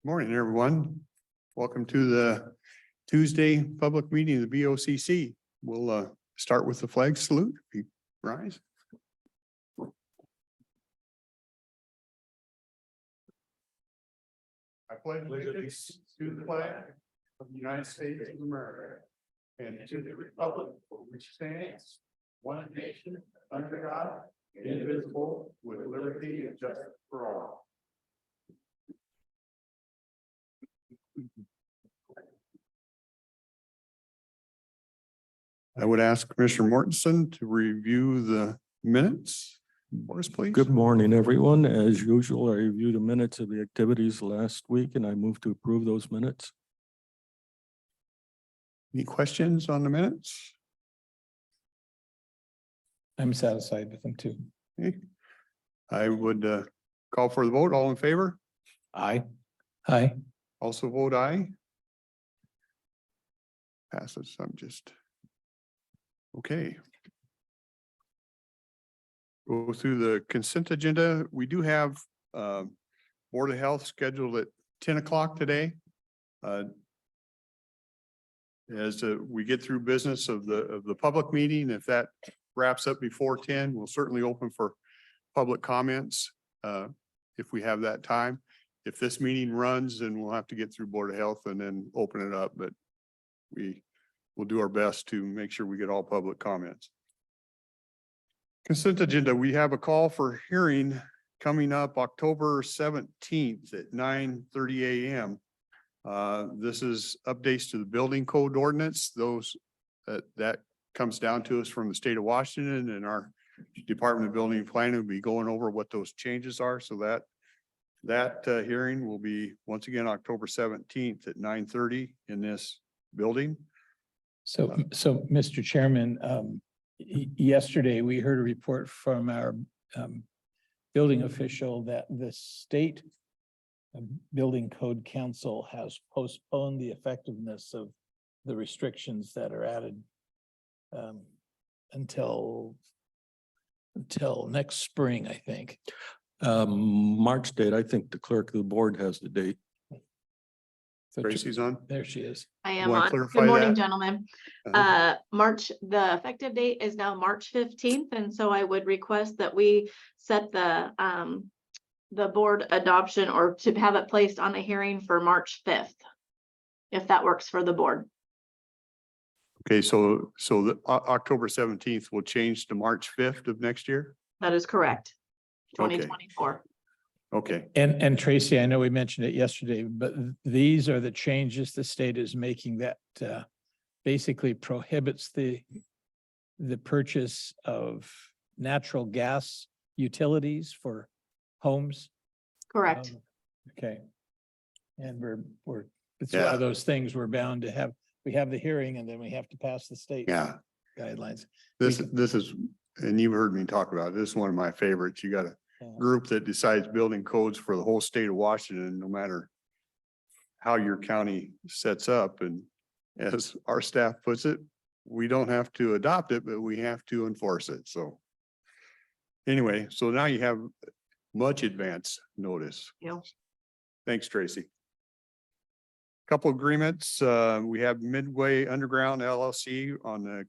Morning, everyone. Welcome to the Tuesday public meeting of the BOCC. We'll start with the flag salute. If you rise. I pledge allegiance to the flag of the United States of America and to the republic for which stands one nation under God, indivisible, with liberty and justice for all. I would ask Commissioner Mortensen to review the minutes. For us, please. Good morning, everyone. As usual, I reviewed the minutes of the activities last week and I move to approve those minutes. Any questions on the minutes? I'm satisfied with them too. Okay. I would call for the vote. All in favor? Aye. Aye. Also vote aye. Passes. I'm just. Okay. Go through the consent agenda. We do have Board of Health scheduled at 10 o'clock today. As we get through business of the public meeting, if that wraps up before 10, we'll certainly open for public comments if we have that time. If this meeting runs, then we'll have to get through Board of Health and then open it up, but we will do our best to make sure we get all public comments. Consent agenda, we have a call for hearing coming up October 17th at 9:30 a.m. This is updates to the building code ordinance. Those that comes down to us from the state of Washington, and our Department of Building and Planning will be going over what those changes are. So that hearing will be once again October 17th at 9:30 in this building. So, Mr. Chairman, yesterday we heard a report from our building official that the state Building Code Council has postponed the effectiveness of the restrictions that are added until next spring, I think. March date, I think the clerk of the board has the date. So Tracy's on. there she is. I am wanna on. clarify Good morning, that? gentlemen. Uh-huh. The effective date is now March 15th, and so I would request that we set the board adoption or to have it placed on a hearing for March 5th. If that works for the board. Okay, so the October 17th will change to March 5th of next year? That is correct. Okay. 2024. Okay, And Tracy, I know we mentioned it yesterday, but these are the changes the state is making that basically prohibits the purchase of natural gas utilities for homes. Correct. Okay. And it's one Yeah. of those things we're bound to have. We have the hearing and then we have to pass the state yeah, guidelines. this is, and you've heard me talk about it. This is one of my favorites. You got a group that decides building codes for the whole state of Washington, no matter how your county sets up. And as our staff puts it, we don't have to adopt it, but we have to enforce it. So anyway, so now you have much advance notice. Yeah. Thanks, Tracy. Couple agreements. We have Midway Underground LLC on the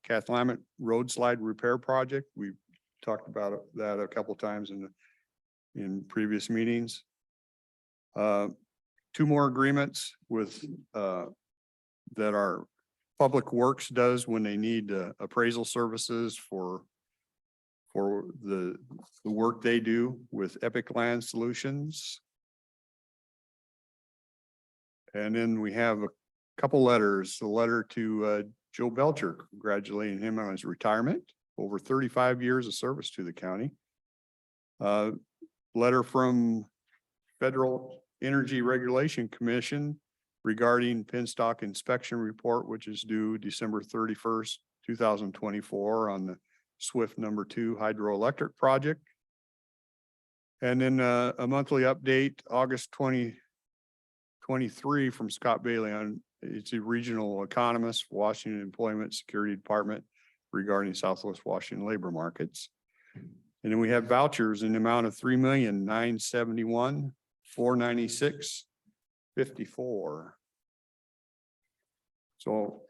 Cathlamet Road Slide Repair Project. We've talked about that a couple times in previous meetings. Two more agreements with that our Public Works does when they need appraisal services for the work they do with Epic Land Solutions. And then we have a couple letters, a letter to Joe Belcher, congratulating him on his retirement, over 35 years of service to the county. Letter from Federal Energy Regulation Commission regarding Penstock inspection report, which is due December 31st, 2024 on the SWIFT #2 hydroelectric project. And then a monthly update, August 2023 from Scott Bailey on, it's a regional economist, Washington Employment Security Department regarding Southwest Washington labor markets. And then we have vouchers in the amount of $3,971,496 54. So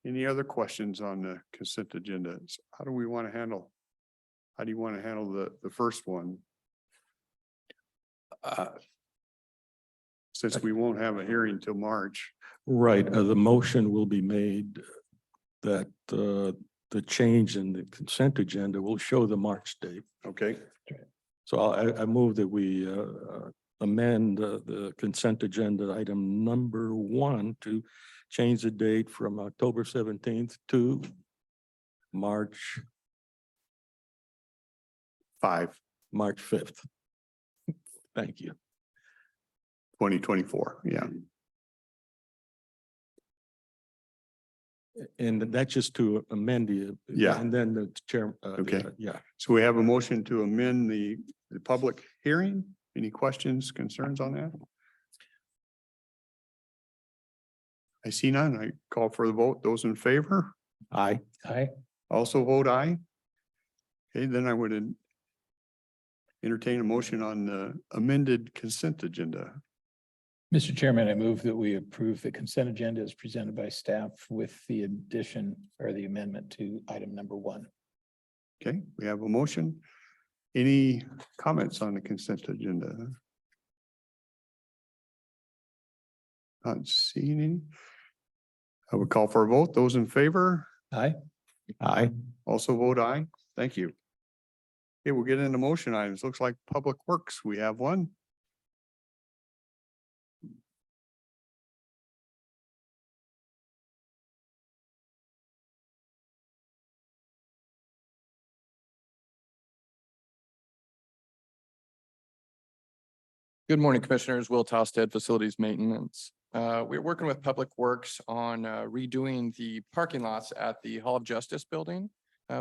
any other questions on the consent agenda? How do we want to handle? How do you want to handle the first one? Since we won't have a hearing till March. Right, the motion will be made that the change in the consent agenda will show the March date. Okay, So I move that we amend the consent agenda item number 1 to change the date from October 17th to March 5, March 5th. Thank you. 2024. Yeah. And that's just to amend the. Yeah. And then the chair. Okay. Yeah. So we have a motion to amend the public hearing. Any questions, concerns on that? I see none. I call for the vote. Those in favor Aye. Aye. also vote aye. Okay, then I would entertain a motion on the amended consent agenda. Mr. Chairman, I move that we approve the consent agenda as presented by staff with the addition or the amendment to item number 1. Okay, we have a motion. Any comments on the consent agenda? Not seeing any. I would call for a vote. Those in favor Aye. Aye. also vote aye. Thank you. Okay, we'll get into motion items. Looks like Public Works. We have one. Good morning, Commissioners. Will Tosted, Facilities Maintenance. We're working with Public Works on redoing the parking lots at the Hall of Justice building.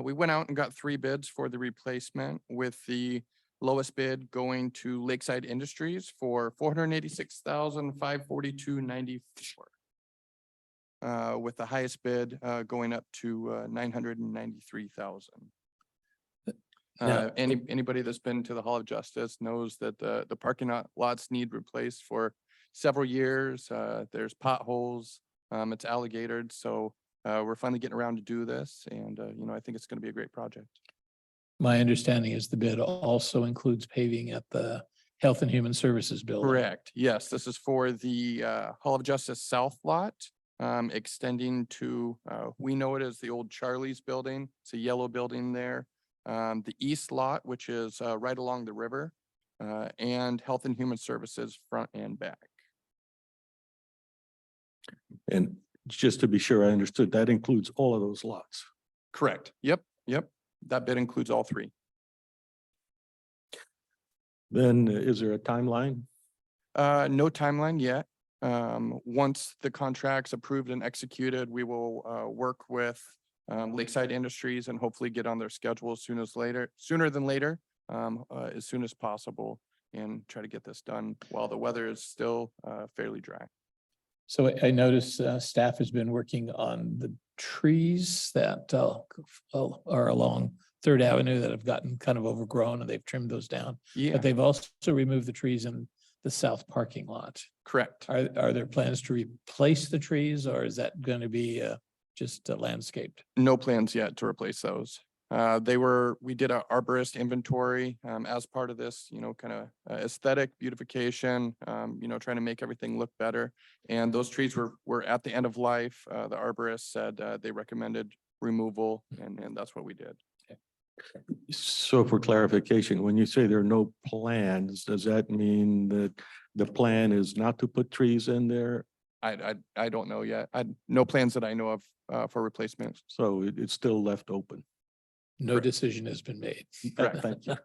We went out and got 3 bids for the replacement, with the lowest bid going to Lakeside Industries for $486,542.94. With the highest bid going up to $993,000. Now- Anybody that's been to the Hall of Justice knows that the parking lots need replaced for several years. There's potholes, it's alligatored, so we're finally getting around to do this, and I think it's gonna be a great project. My understanding is the bid also includes paving at the Health and Human Services building. Correct. Yes, this is for the Hall of Justice South lot, extending to, we know it as the old Charlie's building. It's a yellow building there. The east lot, which is right along the river, and Health and Human Services front and back. And just to be sure I understood, that includes all of those lots. Correct. Yep. That bid includes all 3. Then is there a timeline? No timeline yet. Once the contract's approved and executed, we will work with Lakeside Industries and hopefully get on their schedule sooner than later, as soon as possible, and try to get this done while the weather is still fairly dry. So I noticed staff has been working on the trees that are along Third Avenue that have gotten kind of overgrown, and they've trimmed those down. Yeah, But they've also removed the trees in the south parking lot. correct. Are there plans to replace the trees, or is that going to be just landscaped? No plans yet to replace those. We did a arborist inventory as part of this, kind of aesthetic beautification, trying to make everything look better. And those trees were at the end of life. The arborist said they recommended removal, and that's what we did. So for clarification, when you say there are no plans, does that mean that the plan is not to put trees in there? I don't know yet. No plans that I know of for replacements. So it's still left open. No decision has been made. Correct. Thank you.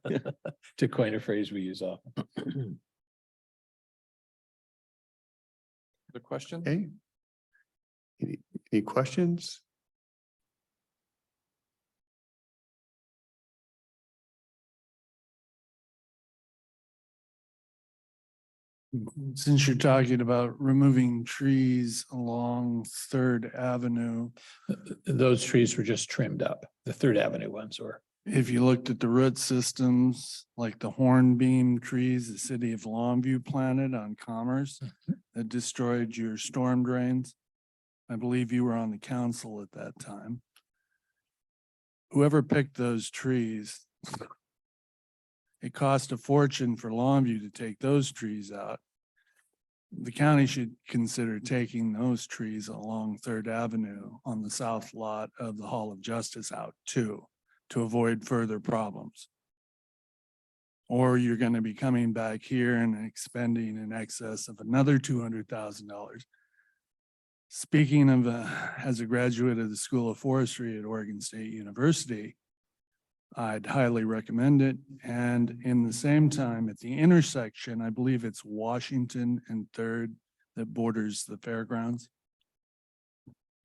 To coin a phrase we use often. The question? Okay. Any questions? Since you're talking about removing trees along Third Avenue, Those trees were just trimmed up, the Third Avenue ones were. if you looked at the root systems, like the hornbeam trees, the city of Longview planted on Commerce, that destroyed your storm drains. I believe you were on the council at that time. Whoever picked those trees, it cost a fortune for Longview to take those trees out. The county should consider taking those trees along Third Avenue on the south lot of the Hall of Justice out too, to avoid further problems. Or you're gonna be coming back here and expending in excess of another $200,000. Speaking of, as a graduate of the School of Forestry at Oregon State University, I'd highly recommend it. And in the same time, at the intersection, I believe it's Washington and Third that borders the fairgrounds.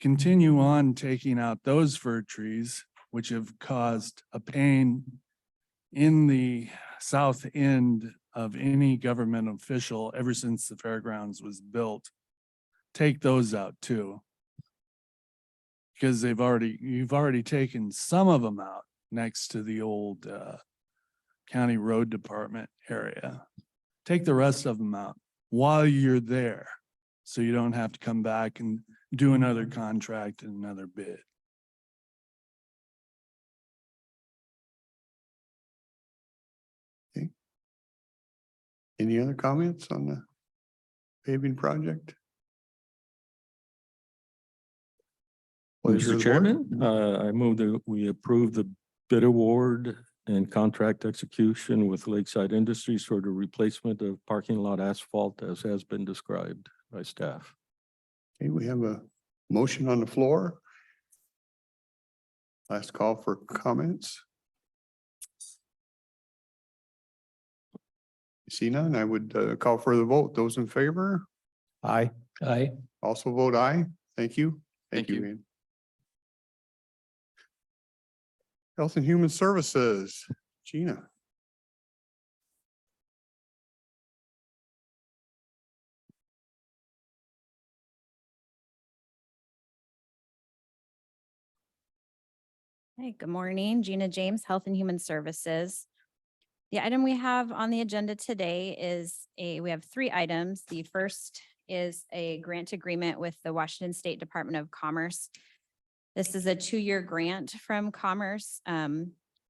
Continue on taking out those fir trees, which have caused a pain in the south end of any government official ever since the fairgrounds was built. Take those out too. Because you've already taken some of them out next to the old county road department area. Take the rest of them out while you're there, so you don't have to come back and do another contract and another bid. Any other comments on the paving project? Pleasure of Mr. the board. Chairman, I move that we approve the bid award and contract execution with Lakeside Industries for the replacement of parking lot asphalt as has been described by staff. Okay, we have a motion on the floor. Last call for comments. See none, I would call for the vote. Those in favor? Aye. Aye. Also vote aye. Thank you. Thank you. Ian. Health and Human Services, Gina. Hey, good morning. Gina James, Health and Human Services. The item we have on the agenda today is we have 3 items. The first is a grant agreement with the Washington State Department of Commerce. This is a 2-year grant from Commerce.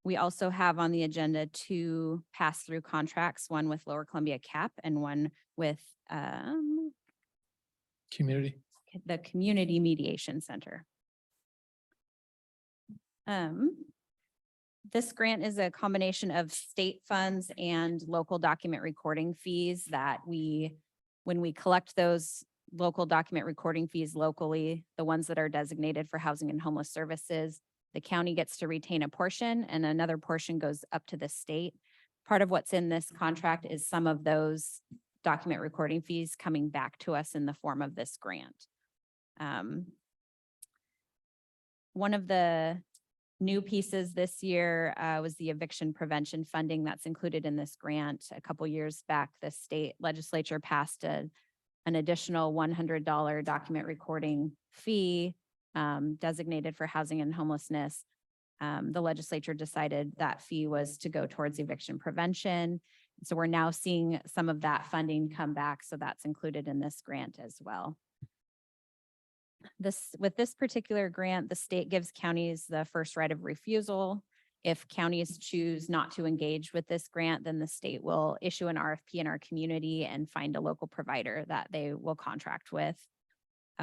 We also have on the agenda 2 pass-through contracts, one with Lower Columbia CAP and one with Community. the Community Mediation Center. This grant is a combination of state funds and local document recording fees that when we collect those local document recording fees locally, the ones that are designated for housing and homeless services, the county gets to retain a portion and another portion goes up to the state. Part of what's in this contract is some of those document recording fees coming back to us in the form of this grant. One of the new pieces this year was the eviction prevention funding that's included in this grant. A couple years back, the state legislature passed an additional $100 document recording fee designated for housing and homelessness. The legislature decided that fee was to go towards eviction prevention. So we're now seeing some of that funding come back. So that's included in this grant as well. With this particular grant, the state gives counties the first right of refusal. If counties choose not to engage with this grant, then the state will issue an RFP in our community and find a local provider that they will contract with.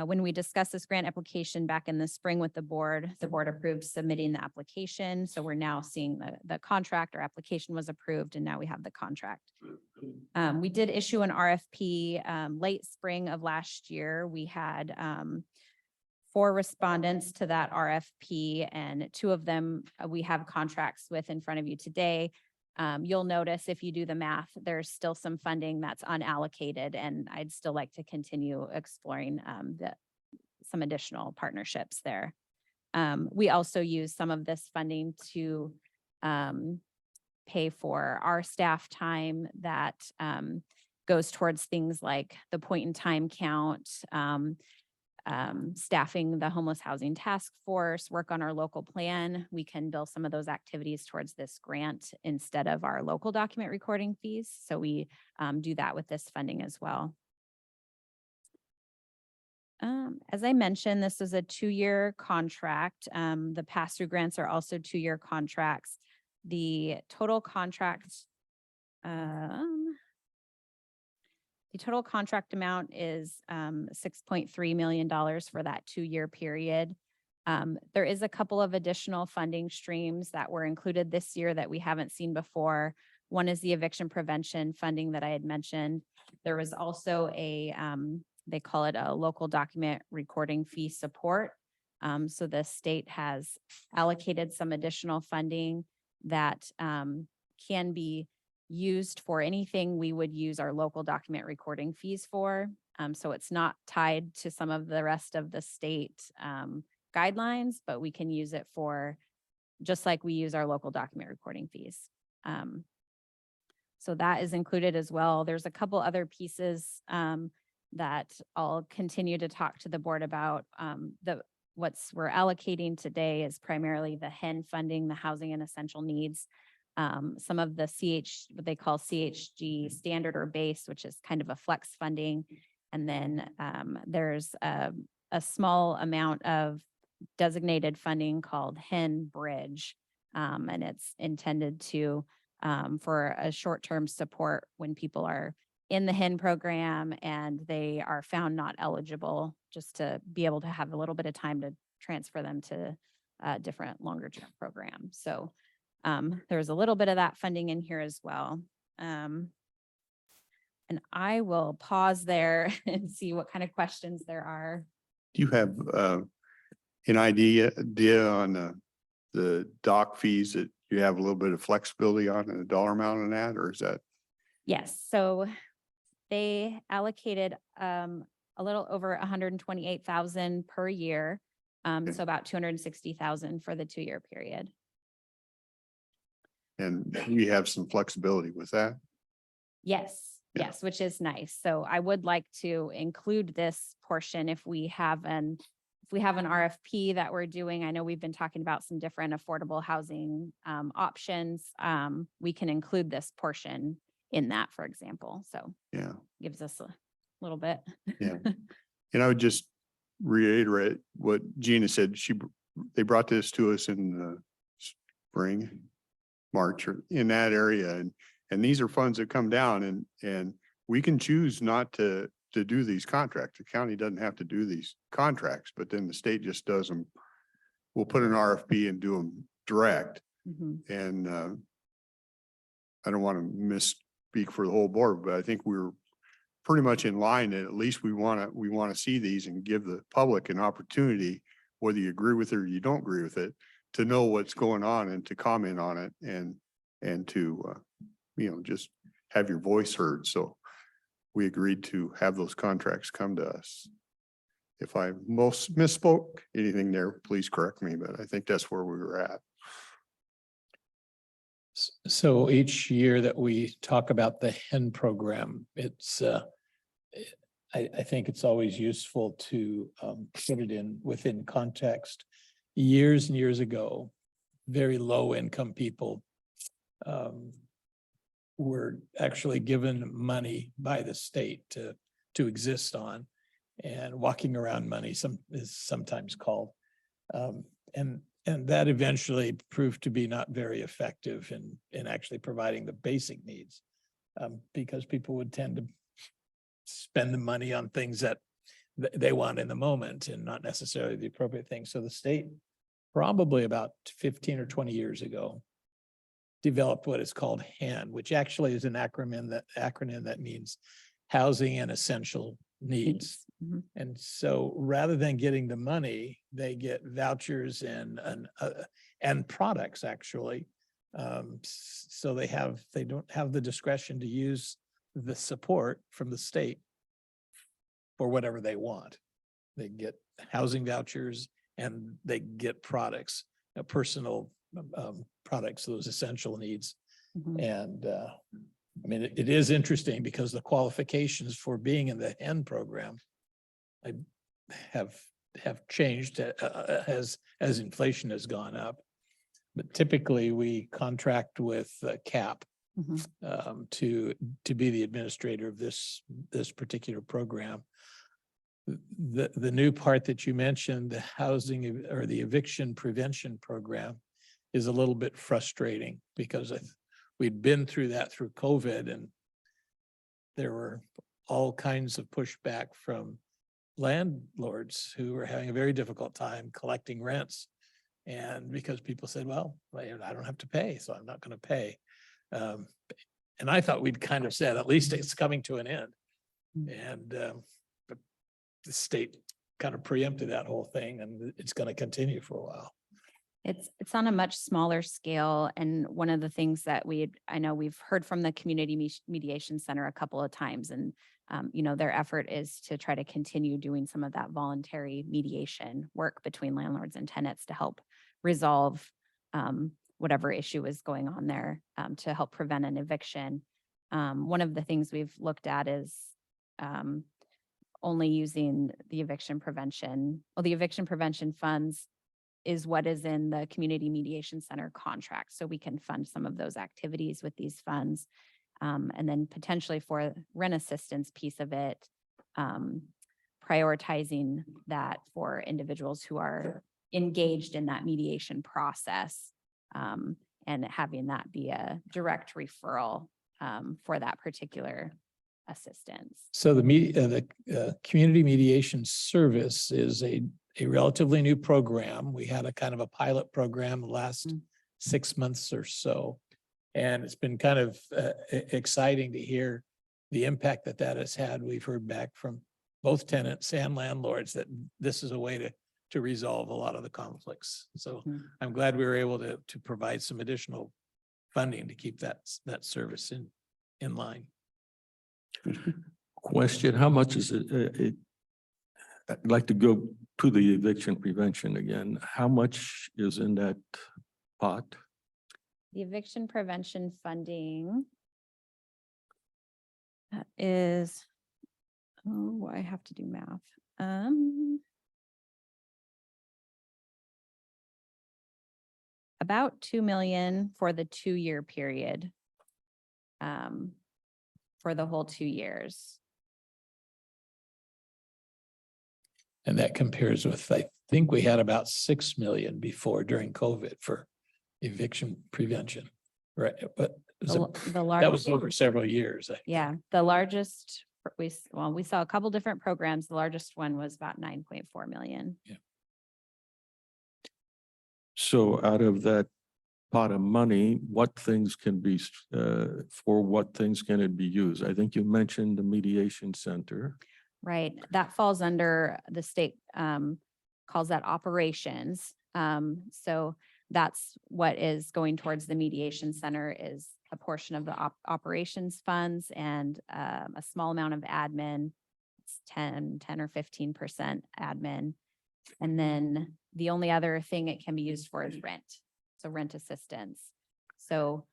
When we discussed this grant application back in the spring with the board approved submitting the application. So we're now seeing the contract or application was approved and now we have the contract. We did issue an RFP late spring of last year. We had 4 respondents to that RFP and 2 of them we have contracts with in front of you today. You'll notice if you do the math, there's still some funding that's unallocated and I'd still like to continue exploring some additional partnerships there. We also use some of this funding to pay for our staff time that goes towards things like the point in time count, staffing the homeless housing task force, work on our local plan. We can bill some of those activities towards this grant instead of our local document recording fees. So we do that with this funding as well. As I mentioned, this is a 2-year contract. The pass-through grants are also 2-year contracts. The total contract, the total contract amount is $6.3 million for that 2-year period. There is a couple of additional funding streams that were included this year that we haven't seen before. One is the eviction prevention funding that I had mentioned. There was also a, they call it a local document recording fee support. So the state has allocated some additional funding that can be used for anything we would use our local document recording fees for. So it's not tied to some of the rest of the state guidelines, but we can use it for just like we use our local document recording fees. So that is included as well. There's a couple other pieces that I'll continue to talk to the board about. We're allocating today is primarily the HEN funding, the housing and essential needs. Some of the what they call CHG standard or base, which is kind of a flex funding. And then there's a small amount of designated funding called HEN Bridge. And it's intended to for a short-term support when people are in the HEN program and they are found not eligible, just to be able to have a little bit of time to transfer them to a different longer-term program. So there's a little bit of that funding in here as well. And I will pause there and see what kind of questions there are. Do you have an idea on the dock fees that you have a little bit of flexibility on and a dollar amount on that, or is that? Yes, so they allocated a little over 128,000 per year. So about 260,000 for the 2-year period. And we have some flexibility with that? Yes, Yeah. yes, which is nice. So I would like to include this portion if we have an RFP that we're doing. I know we've been talking about some different affordable housing options. We can include this portion in that, for example. So Yeah, gives us a little bit. yeah. And I would just reiterate what Gina said. They brought this to us in the spring, March, or in that area. And these are funds that come down and we can choose not to do these contracts. The county doesn't have to do these contracts, but then the state just does them. We'll put an RFP and do them direct. Mhm. And I don't want to misspeak for the whole board, but I think we're pretty much in line. And at least we want to see these and give the public an opportunity, whether you agree with it or you don't agree with it, to know what's going on and to comment on it and to, just have your voice heard. So we agreed to have those contracts come to us. If I most misspoke anything there, please correct me, but I think that's where we were at. So each year that we talk about the HEN program, it's, I think it's always useful to put it within context. Years and years ago, very low income people were actually given money by the state to exist on, and walking around money is sometimes called. And that eventually proved to be not very effective in actually providing the basic needs, because people would tend to spend the money on things that they want in the moment and not necessarily the appropriate thing. So the state, probably about 15 or 20 years ago, developed what is called HEN, which actually is an acronym that means housing and essential needs. Mhm. And so rather than getting the money, they get vouchers and products actually. So they don't have the discretion to use the support from the state for whatever they want. They get housing vouchers and they get products, personal products, those essential needs. Mhm. And I mean, it is interesting because the qualifications for being in the HEN program have changed as inflation has gone up. But typically we contract with CAP Mhm. to be the administrator of this particular program. The new part that you mentioned, the housing or the eviction prevention program is a little bit frustrating because we'd been through that through COVID and there were all kinds of pushback from landlords who were having a very difficult time collecting rents. And because people said, well, I don't have to pay, so I'm not going to pay. And I thought we'd kind of said, at least it's coming to an end. And but the state kind of preempted that whole thing and it's going to continue for a while. It's on a much smaller scale. And one of the things that I know we've heard from the Community Mediation Center a couple of times, and their effort is to try to continue doing some of that voluntary mediation work between landlords and tenants to help resolve whatever issue is going on there, to help prevent an eviction. One of the things we've looked at is only using the eviction prevention. Well, the eviction prevention funds is what is in the Community Mediation Center contract. So we can fund some of those activities with these funds. And then potentially for rent assistance piece of it, prioritizing that for individuals who are engaged in that mediation process, and having that be a direct referral for that particular assistance. So the Community Mediation Service is a relatively new program. We had a kind of a pilot program the last 6 months or so. And it's been kind of exciting to hear the impact that has had. We've heard back from both tenants and landlords that this is a way to resolve a lot of the conflicts. So I'm glad we were able to provide some additional funding to keep that service in line. Question, how much is it? I'd like to go to the eviction prevention again. How much is in that pot? The eviction prevention funding is, I have to do math. About 2 million for the 2-year period. For the whole 2 years. And that compares with, I think we had about 6 million before during COVID for eviction prevention, right? But The that was largest, over several years. yeah, the largest, we saw a couple different programs. The largest one was about 9.4 million. So out of that pot of money, what things can be, for what things can it be used? I think you mentioned the mediation center. Right, that falls under the state, calls that operations. So that's what is going towards the mediation center is a portion of the operations funds and a small amount of admin. It's 10 or 15% admin. And then the only other thing it can be used for is rent. So rent assistance. So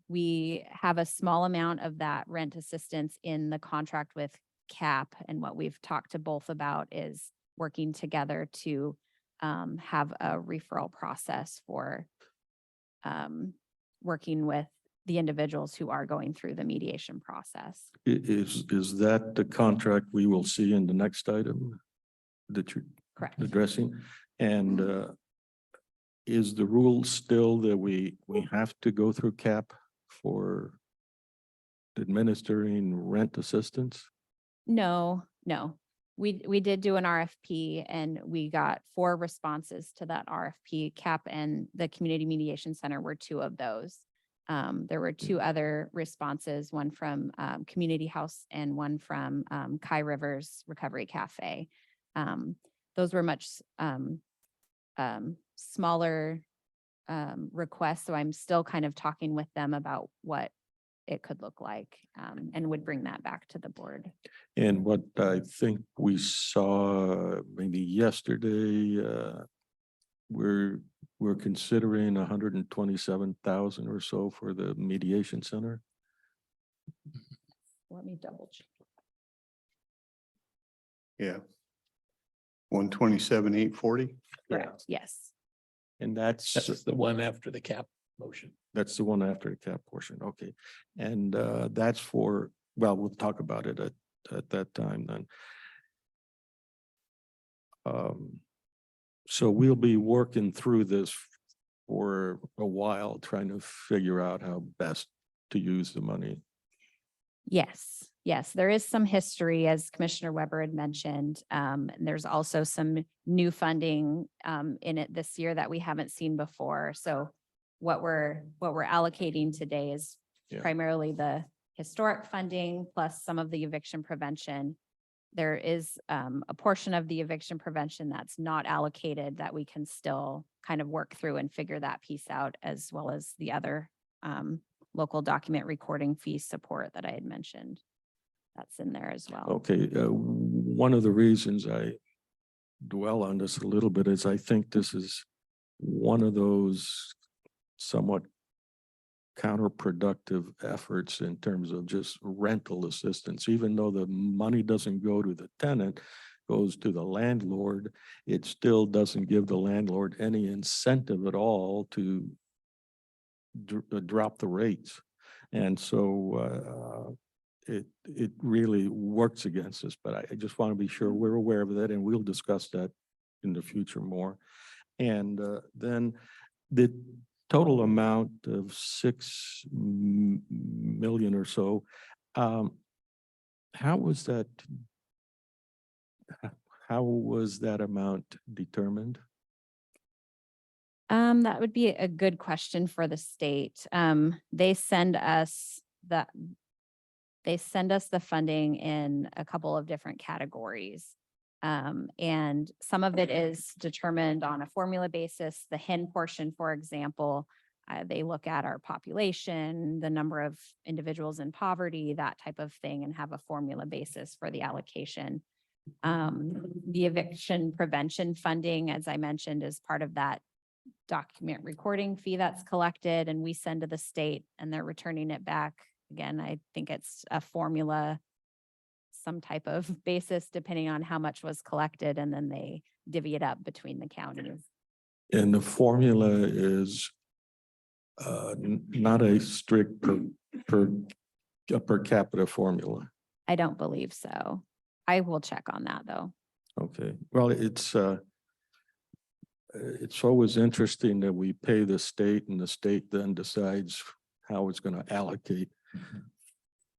we have a small amount of that rent assistance in the contract with CAP. And what we've talked to both about is working together to have a referral process for working with the individuals who are going through the mediation process. Is that the contract we will see in the next item that you're Correct. addressing? And is the rule still that we have to go through CAP for administering rent assistance? No. We did do an RFP and we got 4 responses to that RFP. CAP and the Community Mediation Center were 2 of those. There were 2 other responses, one from Community House and one from Kai Rivers Recovery Cafe. Those were much smaller requests. So I'm still kind of talking with them about what it could look like and would bring that back to the board. And what I think we saw maybe yesterday, we're considering 127,000 or so for the mediation center. Let me double check. Yeah. 127,840. Correct. Yes. And that's the one after the CAP motion. the one after the cap portion. Okay. And that's for, well, we'll talk about it at that time then. So we'll be working through this for a while, trying to figure out how best to use the money. Yes, yes, there is some history, as Commissioner Weber had mentioned. And there's also some new funding in it this year that we haven't seen before. So what we're allocating today is Yeah. primarily the historic funding plus some of the eviction prevention. There is a portion of the eviction prevention that's not allocated that we can still kind of work through and figure that piece out, as well as the other local document recording fee support that I had mentioned. That's in there as well. Okay, one of the reasons I dwell on this a little bit is I think this is one of those somewhat counterproductive efforts in terms of just rental assistance. Even though the money doesn't go to the tenant, goes to the landlord, it still doesn't give the landlord any incentive at all to drop the rates. And so it really works against us, but I just want to be sure we're aware of that, and we'll discuss that in the future more. And then the total amount of 6 million or so, how was that amount determined? That would be a good question for the state. They send us the funding in a couple of different categories. And some of it is determined on a formula basis. The HIN portion, for example, they look at our population, the number of individuals in poverty, that type of thing, and have a formula basis for the allocation. The eviction prevention funding, as I mentioned, is part of that document recording fee that's collected, and we send to the state and they're returning it back. Again, I think it's a formula, some type of basis, depending on how much was collected, and then they divvy it up between the counties. And the formula is not a strict per capita formula. I don't believe so. I will check on that, though. Okay, well, it's always interesting that we pay the state and the state then decides how it's going to allocate.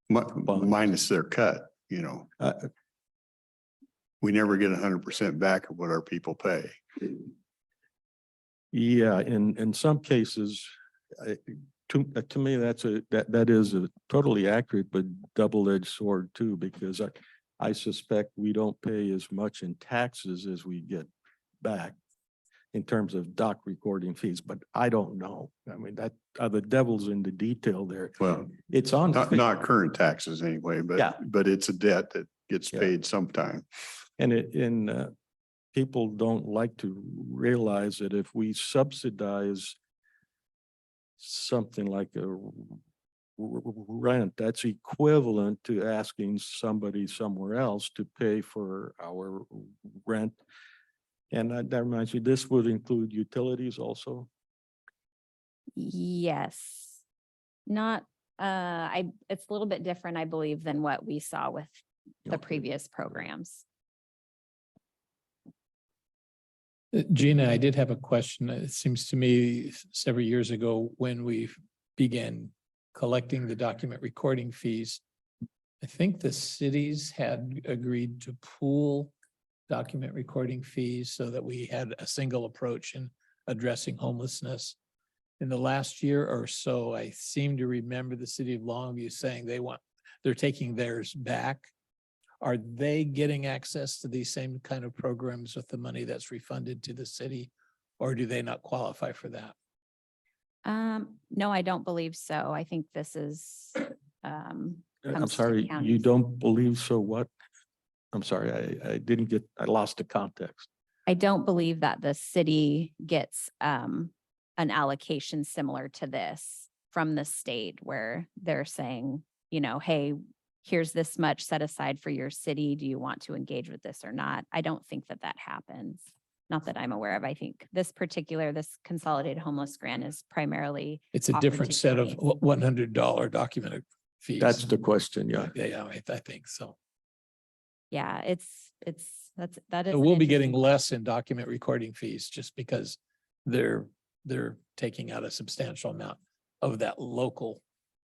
Minus their cut, you know, we never get 100% back of what our people pay. Yeah, in some cases, to me, that is a totally accurate but double-edged sword too, because I suspect we don't pay as much in taxes as we get back in terms of doc recording fees, but I don't know. I mean, that the devil's in the detail there. Well, It's on. not current taxes anyway, Yeah. but it's a debt that gets Yeah. paid sometime. And people don't like to realize that if we subsidize something like a rent, that's equivalent to asking somebody somewhere else to pay for our rent. And that reminds me, this would include utilities also? Yes. Not, it's a little bit different, I believe, than what we saw with the Okay. previous programs. Gina, I did have a question. It seems to me several years ago when we began collecting the document recording fees, I think the cities had agreed to pool document recording fees so that we had a single approach in addressing homelessness. In the last year or so, I seem to remember the city of Longview saying they're taking theirs back. Are they getting access to these same kind of programs with the money that's refunded to the city? Or do they not qualify for that? No, I don't believe so. I think this is, I'm comes to sorry, you counties. don't believe so what? I'm sorry, I lost the context. I don't believe that the city gets an allocation similar to this from the state where they're saying, you know, hey, here's this much set aside for your city. Do you want to engage with this or not? I don't think that that happens. Not that I'm aware of. I think this consolidated homeless grant is primarily. It's a offered different to set of counties. $100 documented fees. That's the question, yeah. Yeah, I think so. Yeah, that is. So an we'll be getting interesting- less in document recording fees just because they're taking out a substantial amount of that local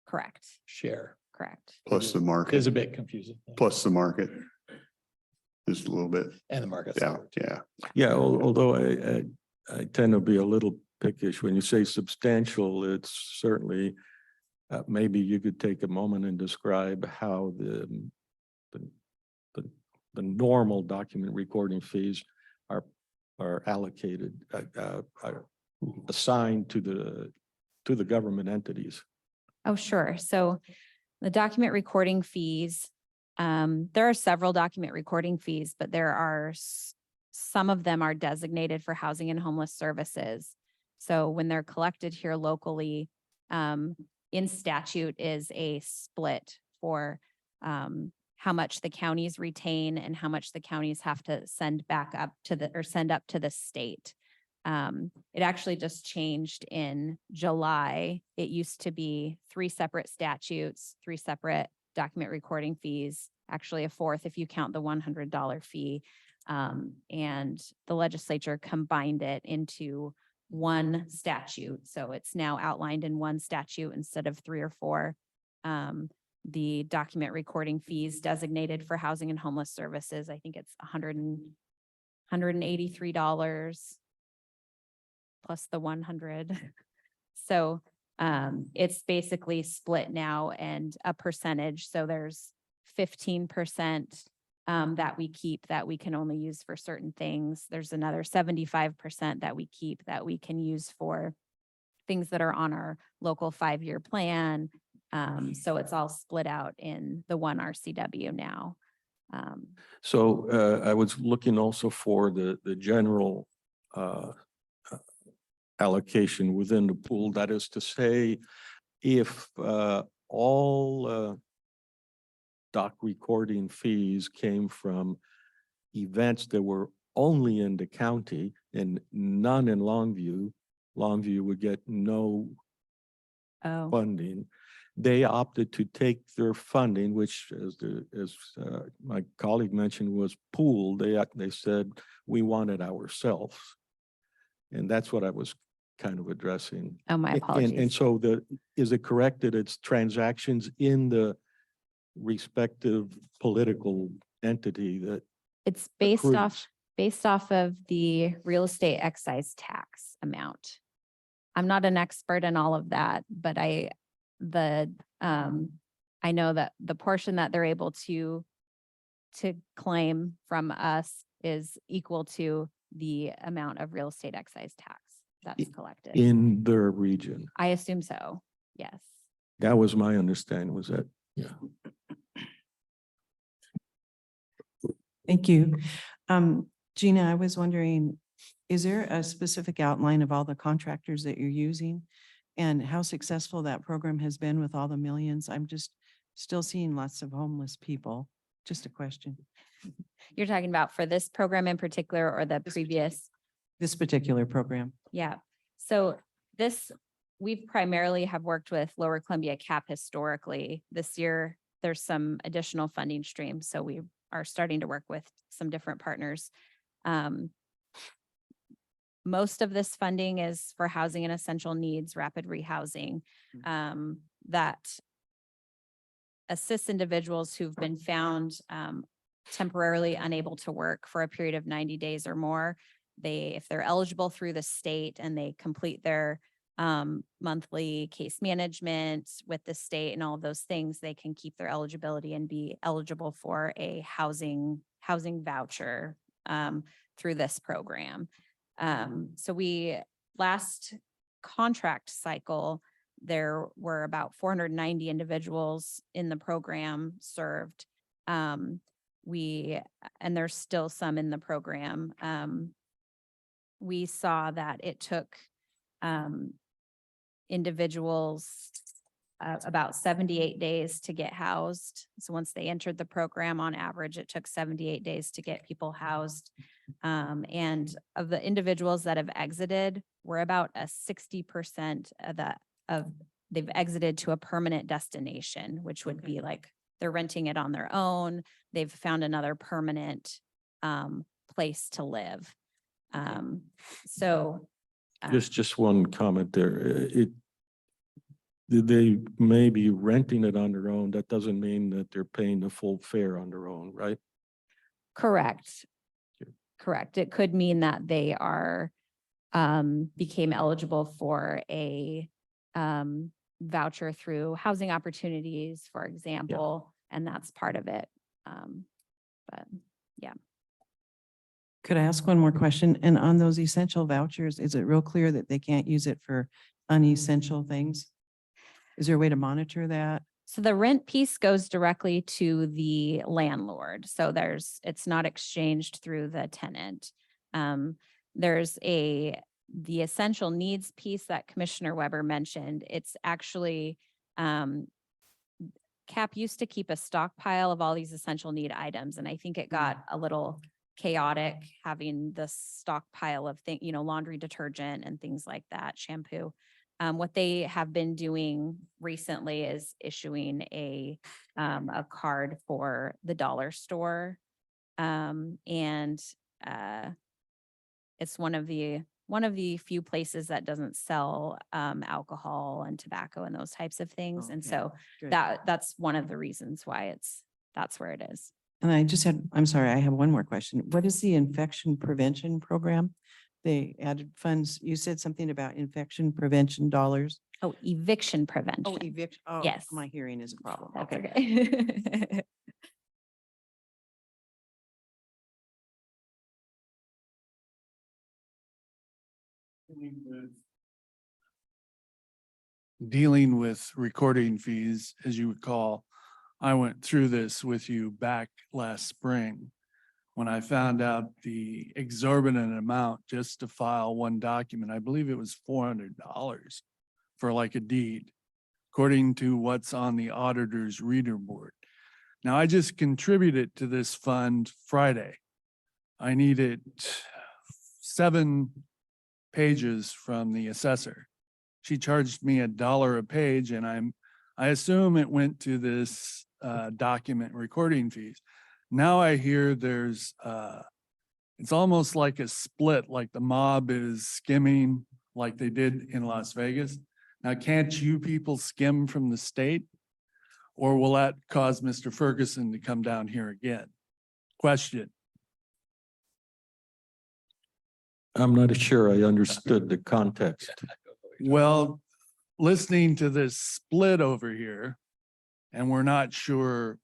Correct, share. correct. Plus the It is market, a bit confusing. plus the market. Just a little bit. And the market. Yeah, yeah. Yeah, although I tend to be a little pickish when you say substantial, it's certainly maybe you could take a moment and describe how the normal document recording fees are allocated, are assigned to the government entities. Oh, sure. So the document recording fees, there are several document recording fees, but there are some of them are designated for housing and homeless services. So when they're collected here locally, in statute is a split for how much the counties retain and how much the counties have to send back up to send up to the state. It actually just changed in July. It used to be 3 separate statutes, 3 separate document recording fees, actually a 4th if you count the $100 fee. And the legislature combined it into one statute. So it's now outlined in one statute instead of 3 or 4. The document recording fees designated for housing and homeless services, I think it's $183 plus the 100. So it's basically split now and a percentage. So there's 15% that we keep that we can only use for certain things. There's another 75% that we keep that we can use for things that are on our local 5-year plan. So it's all split out in the one RCW now. So I was looking also for the general allocation within the pool. That is to say, if all doc recording fees came from events that were only in the county and none in Longview, Longview would get no Oh, funding. They opted to take their funding, which as my colleague mentioned was pooled. They said, we want it ourselves. And that's what I was kind of addressing. oh, my And apologies. so is it correct that it's transactions in the respective political entity that It's accrues? based off of the real estate excise tax amount. I'm not an expert in all of that, but I know that the portion that they're able to claim from us is equal to the amount of real estate excise tax that's collected. In their region? I assume so, yes. That was my understanding, was that, yeah. Thank you. Gina, I was wondering, is there a specific outline of all the contractors that you're using? And how successful that program has been with all the millions? I'm just still seeing lots of homeless people. Just a question. You're talking about for this program in particular or the previous? This particular program. Yeah, so we primarily have worked with Lower Columbia CAP historically. This year, there's some additional funding streams, so we are starting to work with some different partners. Most of this funding is for housing and essential needs, rapid rehousing, that assists individuals who've been found temporarily unable to work for a period of 90 days or more. If they're eligible through the state and they complete their monthly case management with the state and all of those things, they can keep their eligibility and be eligible for a housing voucher through this program. So last contract cycle, there were about 490 individuals in the program served. And there's still some in the program. We saw that it took individuals about 78 days to get housed. So once they entered the program, on average, it took 78 days to get people housed. And of the individuals that have exited, we're about a 60% they've exited to a permanent destination, which would be like they're renting it on their own. They've found another permanent place to live. So. Just one comment there. They may be renting it on their own. That doesn't mean that they're paying the full fare on their own, right? Correct. Okay. Correct. It could mean that they are, became eligible for a, voucher through housing opportunities, for example, and that's part of it. But Could I ask one more question? And on those essential vouchers, is it real clear that they can't use it for unessential things? Is there a way to monitor that? so the rent piece goes directly to the landlord. So it's not exchanged through the tenant. There's the essential needs piece that Commissioner Weber mentioned. It's actually, CAP used to keep a stockpile of all these essential need items, and I think it got a little chaotic having the stockpile of laundry detergent and things like that, shampoo. What they have been doing recently is issuing a card for the dollar store. It's one of the few places that doesn't sell alcohol and tobacco and those types of things. And Okay, so good. that's one of the reasons why that's where it is. And I'm sorry, I have one more question. What is the infection prevention program? They added funds. You said something about infection prevention dollars. Oh, eviction prevention. Oh, eviction. Oh, Yes. my hearing is a problem. That's Okay. okay. Dealing with recording fees, as you recall, I went through this with you back last spring when I found out the exorbitant amount just to file one document. I believe it was $400 for like a deed, according to what's on the auditor's reader board. Now, I just contributed to this fund Friday. I needed 7 pages from the assessor. She charged me $1 a page, and I assume it went to this document recording fees. Now I hear there's it's almost like a split, like the mob is skimming like they did in Las Vegas. Now, can't you people skim from the state? Or will that cause Mr. Ferguson to come down here again? Question. I'm not sure I understood the context. Well, listening to this split over here, and we're not sure,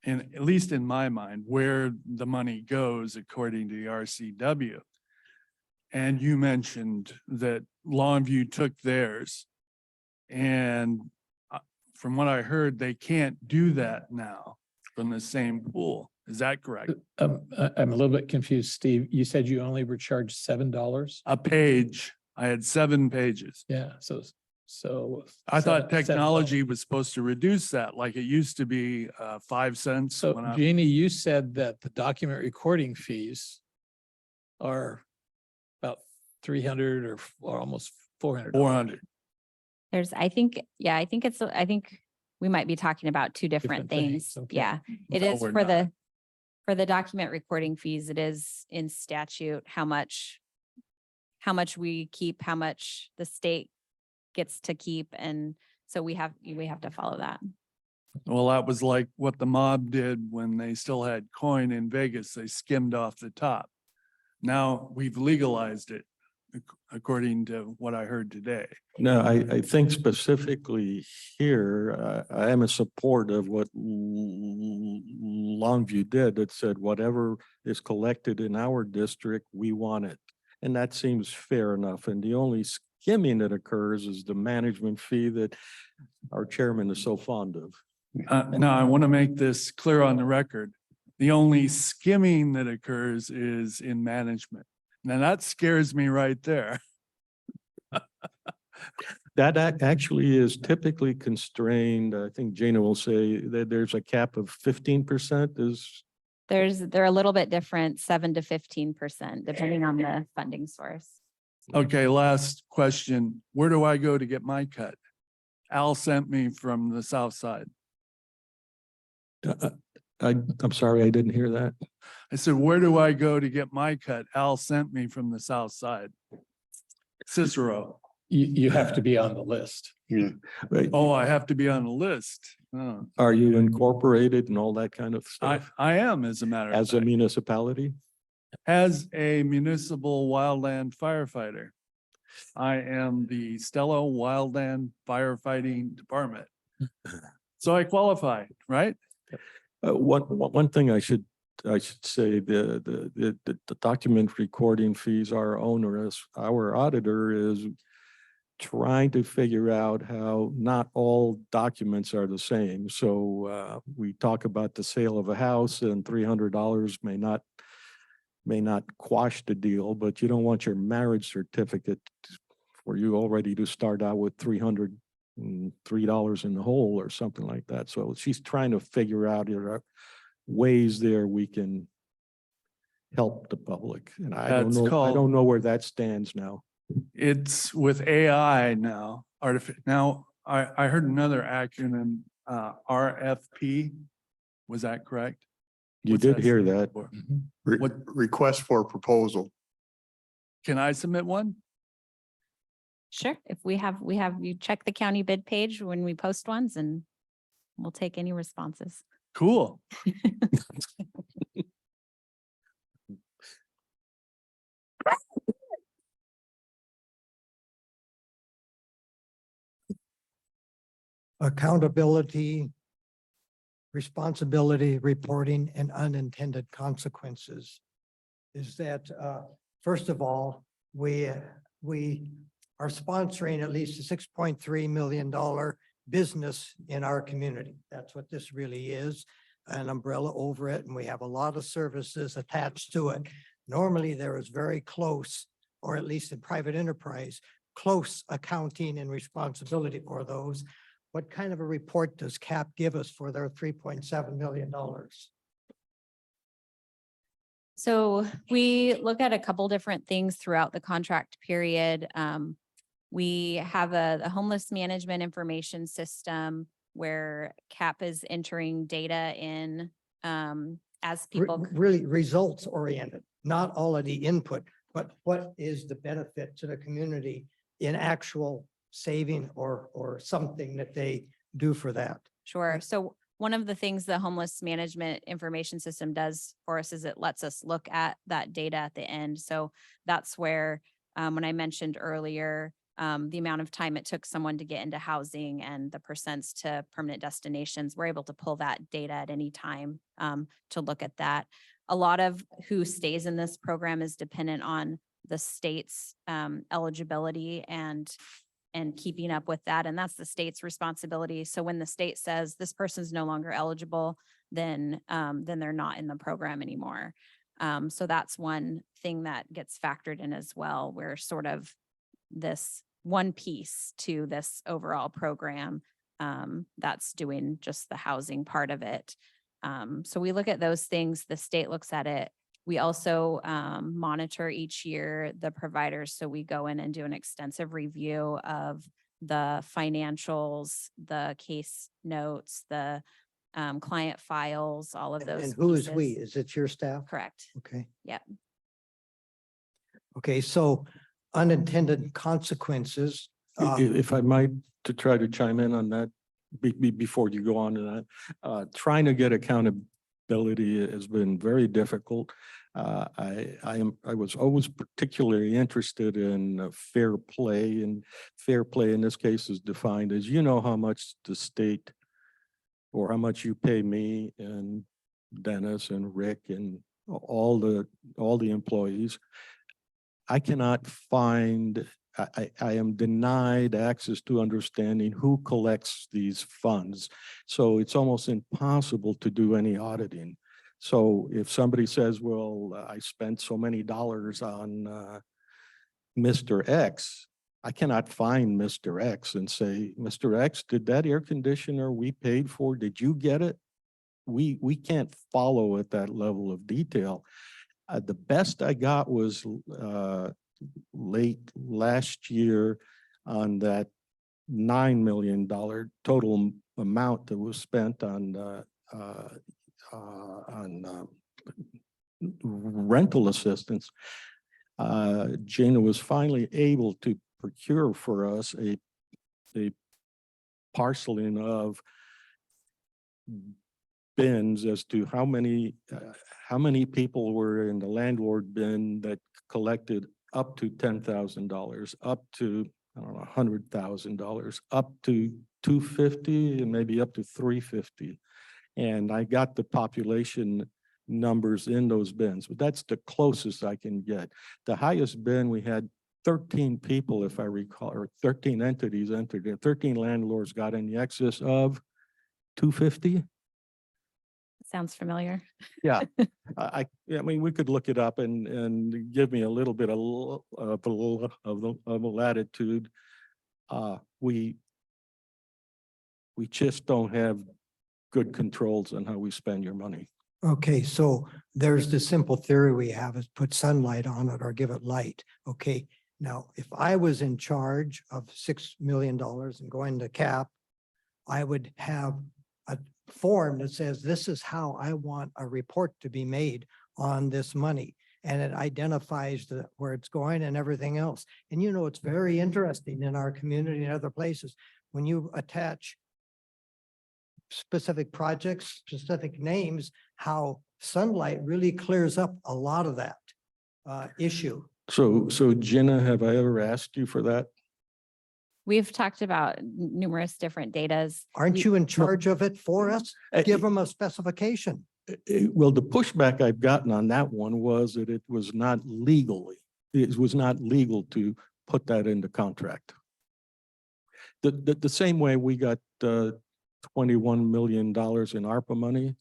at least in my mind, where the money goes according to the RCW. And you mentioned that Longview took theirs. And from what I heard, they can't do that now from the same pool. Is that correct? I'm a little bit confused, Steve. You said you only were charged $7? A page. I had 7 pages. Yeah, so. I thought $7. technology was supposed to reduce that, like it used to be 5 cents. So when I- Jeannie, you said that the document recording fees are about 300 or almost $400. 400. I think we might be talking about two different Different things, things. okay. Yeah, it No, is we're for the document recording fees, it is in statute how much we keep, how much the state gets to keep. And so we have to follow that. Well, that was like what the mob did when they still had coin in Vegas. They skimmed off the top. Now we've legalized it, according to what I heard today. No, I think specifically here, I am in support of what Longview did that said whatever is collected in our district, we want it. And that seems fair enough. And the only skimming that occurs is the management fee that our chairman is so fond of. Now, I want to make this clear on the record. The only skimming that occurs is in management. Now, that scares me right there. That actually is typically constrained. I think Gina will say that there's a cap of 15% is, They're a little bit different, 7 to 15%, depending on the funding source. Okay, last question. Where do I go to get my cut? Al sent me from the south side. I'm sorry, I didn't hear that. I said, where do I go to get my cut? Al sent me from the south side. Cicero. You have to be on the list. Yeah. Wait, Oh, I have to be on the list. Oh, are you incorporated and all that kind of I, stuff I am, as a matter of as a fact, municipality? as a municipal wildland firefighter. I am the Stella Wildland Firefighting Department. So I qualify, right? One thing I should say, the document recording fees are onerous. Our auditor is trying to figure out how not all documents are the same. So we talk about the sale of a house and $300 may not quash the deal, but you don't want your marriage certificate for you already to start out with $303 in the hole or something like that. So she's trying to figure out ways there we can help the public. And I That's don't called- know where that stands now. It's with AI now, now, I heard another acronym, RFP. Was that correct? You What's did hear stand that. for? Re- What- Request for proposal. Can I submit one? Sure. If we have, you check the county bid page when we post ones and we'll take any responses. Cool. Accountability, responsibility, reporting, and unintended consequences. Is that, first of all, we are sponsoring at least a $6.3 million business in our community. That's what this really is, an umbrella over it, and we have a lot of services attached to it. Normally, there is very close, or at least in private enterprise, close accounting and responsibility for those. What kind of a report does CAP give us for their $3.7 million? So we look at a couple different things throughout the contract period. We have a homeless management information system where CAP is entering data in as people. Really results oriented, not all of the input, but what is the benefit to the community in actual saving or something that they do for that? Sure. So one of the things the homeless management information system does for us is it lets us look at that data at the end. So that's where, when I mentioned earlier, the amount of time it took someone to get into housing and the percents to permanent destinations, we're able to pull that data at any time to look at that. A lot of who stays in this program is dependent on the state's eligibility and keeping up with that. And that's the state's responsibility. So when the state says this person's no longer eligible, then they're not in the program anymore. So that's one thing that gets factored in as well. We're sort of this one piece to this overall program that's doing just the housing part of it. So we look at those things, the state looks at it. We also monitor each year the providers. So we go in and do an extensive review of the financials, the case notes, the client files, all of those. And who is we? pieces. Is it your staff? Correct. Okay. Yep. Okay, so unintended consequences. If I might, to try to chime in on that, before you go on to that, trying to get accountability has been very difficult. I was always particularly interested in fair play, and fair play in this case is defined as, you know, how much the state or how much you pay me and Dennis and Rick and all the employees. I cannot find, I am denied access to understanding who collects these funds. So it's almost impossible to do any auditing. So if somebody says, well, I spent so many dollars on Mr. X, I cannot find Mr. X and say, Mr. X, did that air conditioner we paid for, did you get it? We can't follow at that level of detail. The best I got was late last year on that $9 million total amount that was spent on rental assistance, Gina was finally able to procure for us a parceling of bins as to how many people were in the landlord bin that collected up to $10,000, up to, I don't know, $100,000, up to 250 and maybe up to 350. And I got the population numbers in those bins, but that's the closest I can get. The highest bin, we had 13 people, if I recall, or 13 entities entered, and 13 landlords got in the excess of 250. Sounds familiar. Yeah, I mean, we could look it up and give me a little bit of a latitude. We just don't have good controls on how we spend your money. Okay, so there's the simple theory we have is put sunlight on it or give it light. Okay, now if I was in charge of $6 million and going to CAP, I would have a form that says, this is how I want a report to be made on this money. And it identifies where it's going and everything else. And you know, it's very interesting in our community and other places, when you attach specific projects, specific names, how sunlight really clears up a lot of that issue. So Jenna, have I ever asked you for that? We've talked about numerous different datas. Aren't you in charge of it for us? Give them a specification. Well, the pushback I've gotten on that one was that it was not it was not legal to put that into contract. The same way we got $21 million in ARPA money.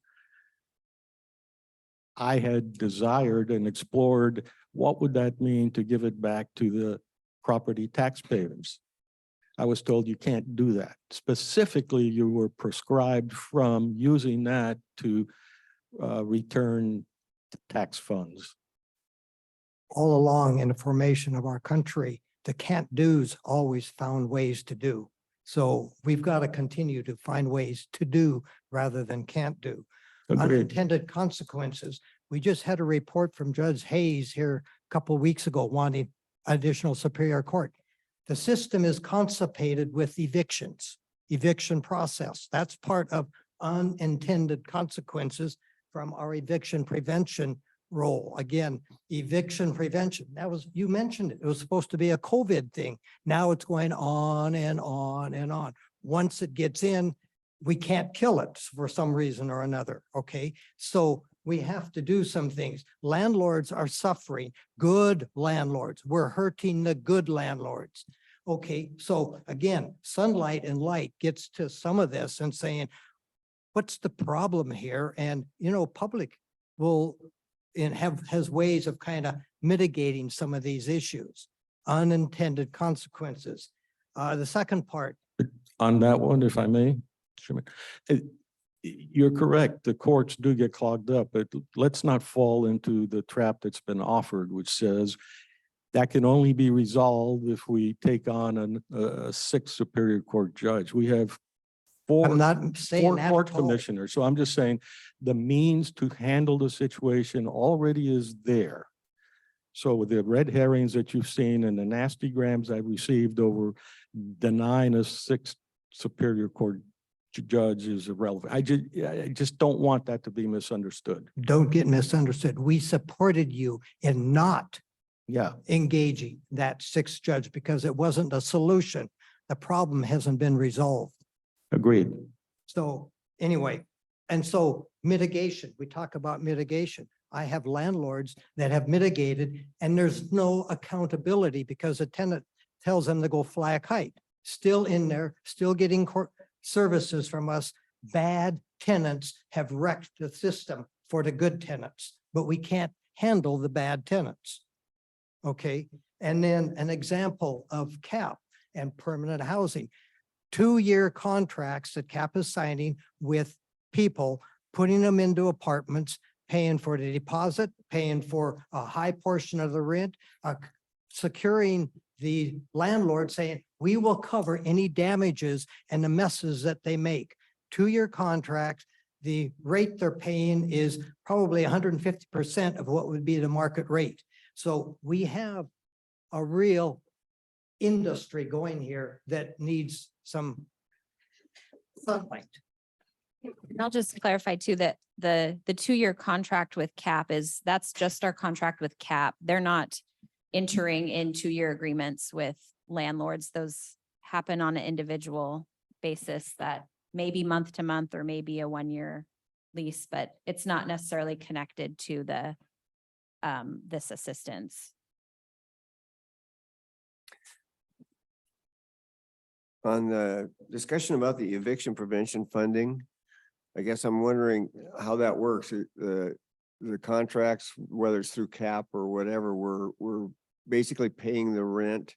I had desired and explored what would that mean to give it back to the property taxpayers. I was told you can't do that. Specifically, you were prescribed from using that to return tax funds. All along in the formation of our country, the can't do's always found ways to do. So we've got to continue to find ways to do rather than can't do. Agreed. Unintended consequences. We just had a report from Judge Hayes here a couple of weeks ago wanting additional Superior Court. The system is constipated with evictions, eviction process. That's part of unintended consequences from our eviction prevention role. Again, eviction prevention. That was, you mentioned it. It was supposed to be a COVID thing. Now it's going on and on and on. Once it gets in, we can't kill it for some reason or another. Okay, so we have to do some things. Landlords are suffering. Good landlords. We're hurting the good landlords. Okay, so again, sunlight and light gets to some of this and saying, what's the problem here? And, you know, public will has ways of kind of mitigating some of these issues, unintended consequences. The second part. On that one, if I may, Chairman, you're correct. The courts do get clogged up, but let's not fall into the trap that's been offered, which says that can only be resolved if we take on a sixth Superior Court judge. We have I'm not saying four that court at all. commissioners. So I'm just saying the means to handle the situation already is there. So with the red herrings that you've seen and the nasty grams I've received over denying a sixth Superior Court judge is irrelevant. I just don't want that to be misunderstood. Don't get misunderstood. We supported you in not Yeah, engaging that sixth judge because it wasn't a solution. The problem hasn't been resolved. agreed. So anyway, and so mitigation, we talk about mitigation. I have landlords that have mitigated and there's no accountability because a tenant tells them to go fly a kite. Still in there, still getting court services from us. Bad tenants have wrecked the system for the good tenants, but we can't handle the bad tenants. Okay, and then an example of CAP and permanent housing. 2-year contracts that CAP is signing with people, putting them into apartments, paying for the deposit, paying for a high portion of the rent, securing the landlord saying, we will cover any damages and the messes that they make. 2-year contracts, the rate they're paying is probably 150% of what would be the market rate. So we have a real industry going here that needs some sunlight. And I'll just clarify too, that the 2-year contract with CAP that's just our contract with CAP. They're not entering in 2-year agreements with landlords. Those happen on an individual basis that may be month to month or maybe a 1-year lease, but it's not necessarily connected to the this assistance. On the discussion about the eviction prevention funding, I guess I'm wondering how that works. The contracts, whether it's through CAP or whatever, we're basically paying the rent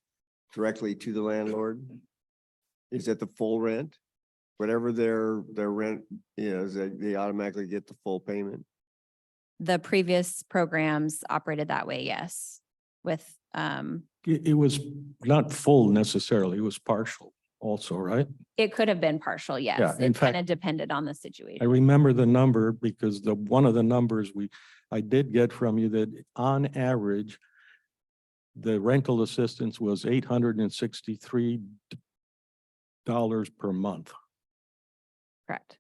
directly to the landlord. Is it the full rent? Whatever their rent is, they automatically get the full payment. The previous programs operated that way, yes, with It was not full necessarily, it was partial also, right? it could have been partial, yes. in It kind fact, of depended on the I situation. remember the number because one of the numbers I did get from you that on average, the rental assistance was $863 per month. Correct.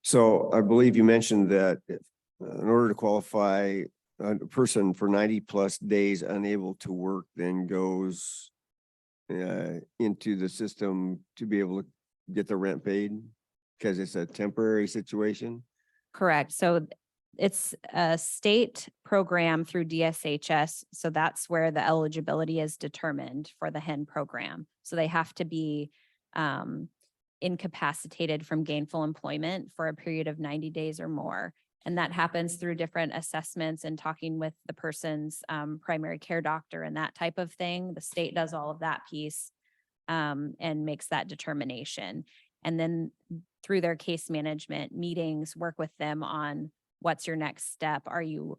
So I believe you mentioned that in order to qualify, a person for 90+ days unable to work then goes into the system to be able to get the rent paid because it's a temporary situation. Correct. So it's a state program through DSHS. So that's where the eligibility is determined for the HEN program. So they have to be incapacitated from gainful employment for a period of 90 days or more. And that happens through different assessments and talking with the person's primary care doctor and that type of thing. The state does all of that piece and makes that determination. And then through their case management meetings, work with them on what's your next step. Are you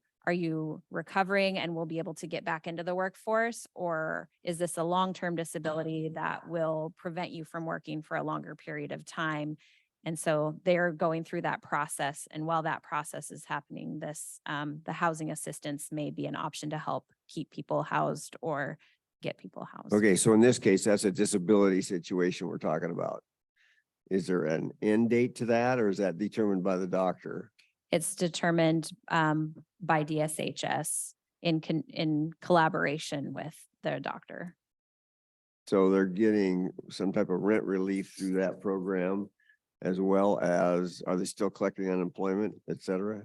recovering and will be able to get back into the workforce? Or is this a long-term disability that will prevent you from working for a longer period of time? And so they're going through that process. And while that process is happening, the housing assistance may be an option to help keep people housed or get people housed. Okay, so in this case, that's a disability situation we're talking about. Is there an end date to that or is that determined by the doctor? It's determined by DSHS in collaboration with the doctor. So they're getting some type of rent relief through that program, as well as, are they still collecting unemployment, et cetera?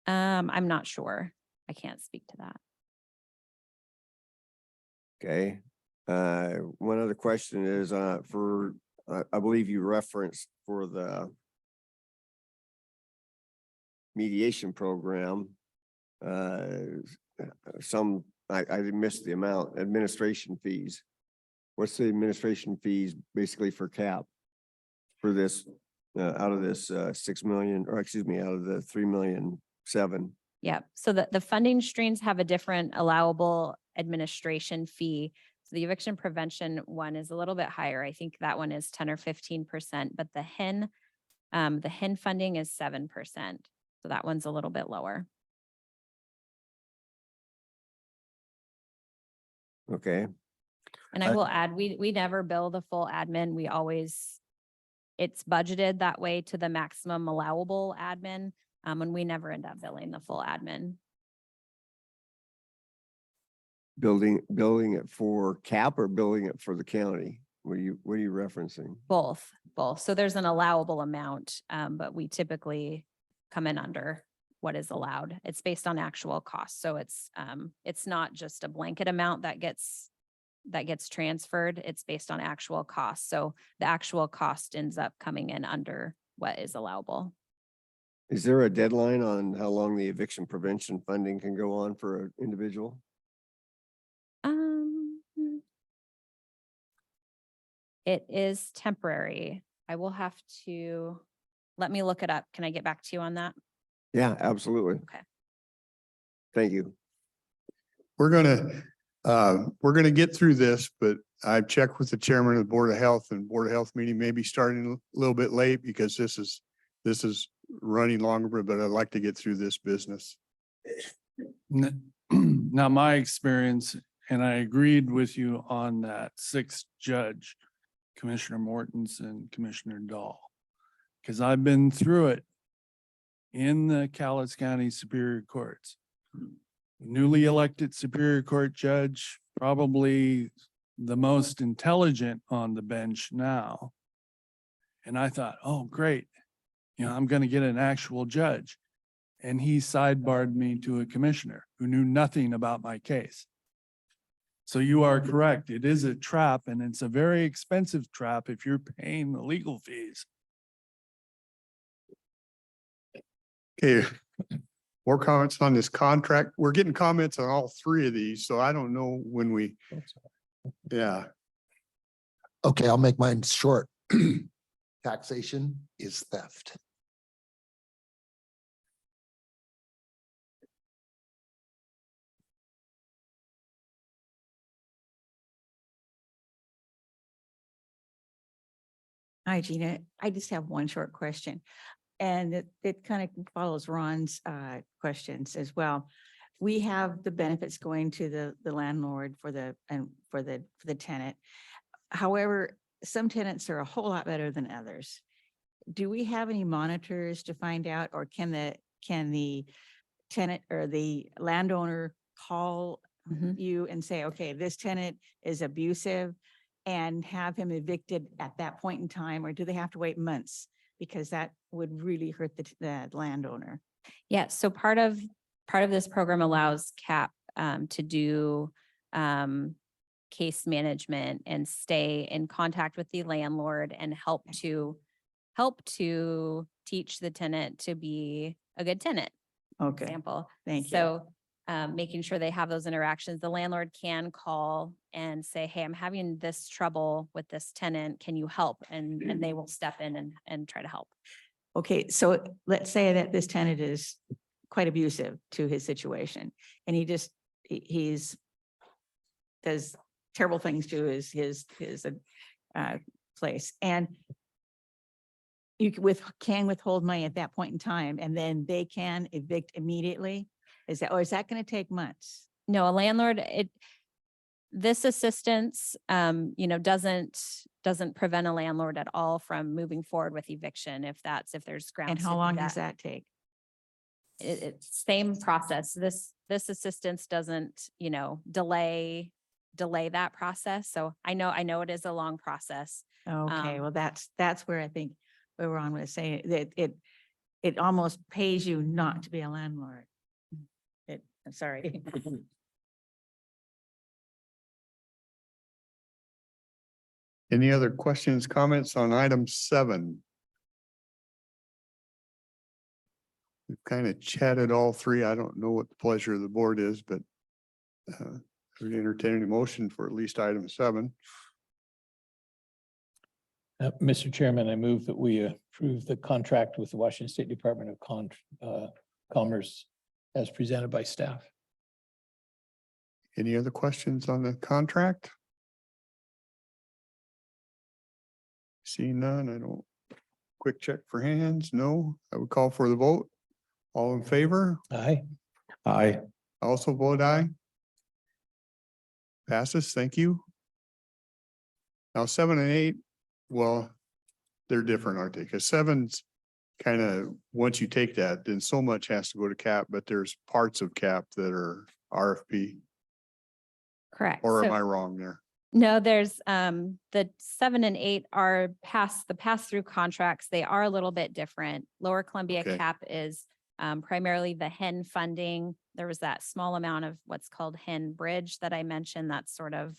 I'm not sure. I can't speak to that. Okay. One other question is for, I believe you referenced for the mediation program, I missed the amount, administration fees. What's the administration fees basically for CAP? For this, out of this 6 million, or excuse me, out of the 3,000,007. Yeah, so the funding streams have a different allowable administration fee. So the eviction prevention one is a little bit higher. I think that one is 10 or 15%, but the HEN funding is 7%. So that one's a little bit lower. Okay. And I will add, we never bill the full admin. It's budgeted that way to the maximum allowable admin. And we never end up billing the full admin. Building it for CAP or building it for the county? What are you referencing? Both. So there's an allowable amount, but we typically come in under what is allowed. It's based on actual costs. So it's not just a blanket amount that gets transferred. It's based on actual costs. So the actual cost ends up coming in under what is allowable. Is there a deadline on how long the eviction prevention funding can go on for an individual? It is temporary. I will have to, let me look it up. Can I get back to you on that? Yeah, absolutely. Okay. Thank you. We're gonna get through this, but I've checked with the chairman of the Board of Health and Board of Health meeting may be starting a little bit late because this this is running longer, but I'd like to get through this business. Now, my experience, and I agreed with you on that sixth judge, Commissioner Mortens and Commissioner Dahl. Because I've been through it in the Cowlitz County Superior Courts. Newly elected Superior Court judge, probably the most intelligent on the bench now. And I thought, oh, great, I'm gonna get an actual judge. And he sidebarred me to a commissioner who knew nothing about my case. So you are correct. It is a trap, and it's a very expensive trap if you're paying the legal fees. Okay, more comments on this contract. We're getting comments on all three of these, so I don't know when we, yeah. Okay, I'll make mine short. Taxation is theft. Hi, Gina. I just have one short question. And it kind of follows Ron's questions as well. We have the benefits going to the landlord for the tenant. However, some tenants are a whole lot better than others. Do we have any monitors to find out, or can the tenant or the landowner call you and say, okay, this tenant is abusive, and have him evicted at that point in time, or do they have to wait months? Because that would really hurt the landowner. Yeah, so part of this program allows CAP to do case management and stay in contact with the landlord and help to teach the tenant to be a good tenant. Okay, Example. thank you. So making sure they have those interactions, the landlord can call and say, hey, I'm having this trouble with this tenant. Can you help? And they will step in and try to help. Okay, so let's say that this tenant is quite abusive to his situation, and he's does terrible things to his place, and you can withhold money at that point in time, and then they can evict immediately. Is that going to take months? No, a landlord, this assistance, doesn't prevent a landlord at all from moving forward with eviction if there's grounds. And to how do long does that take? It's same process. This assistance doesn't, delay that process. So I know it is a long process. Okay, well, that's where I think where Ron was saying that it almost pays you not to be a landlord. I'm sorry. Any other questions, comments on item 7? We've kind of chatted all three. I don't know what the pleasure of the board is, but we'd entertain a motion for at least item 7. Mr. Chairman, I move that we approve the contract with the Washington State Department of Commerce as presented by staff. Any other questions on the contract? Seeing none, I don't. Quick check for hands. No, I would call for the vote. All in favor? Aye. Aye. Also vote aye. Passes, thank you. Now 7 and 8, well, they're different, aren't they? Because 7's kind of, once you take that, then so much has to go to CAP, but there's parts of CAP that are RFP, Correct. or am So- I wrong there? No, there's the 7 and 8 are pass-through contracts. They are a little bit different. Lower Columbia Okay. CAP is primarily the HEN funding. There was that small amount of what's called HEN Bridge that I mentioned that sort of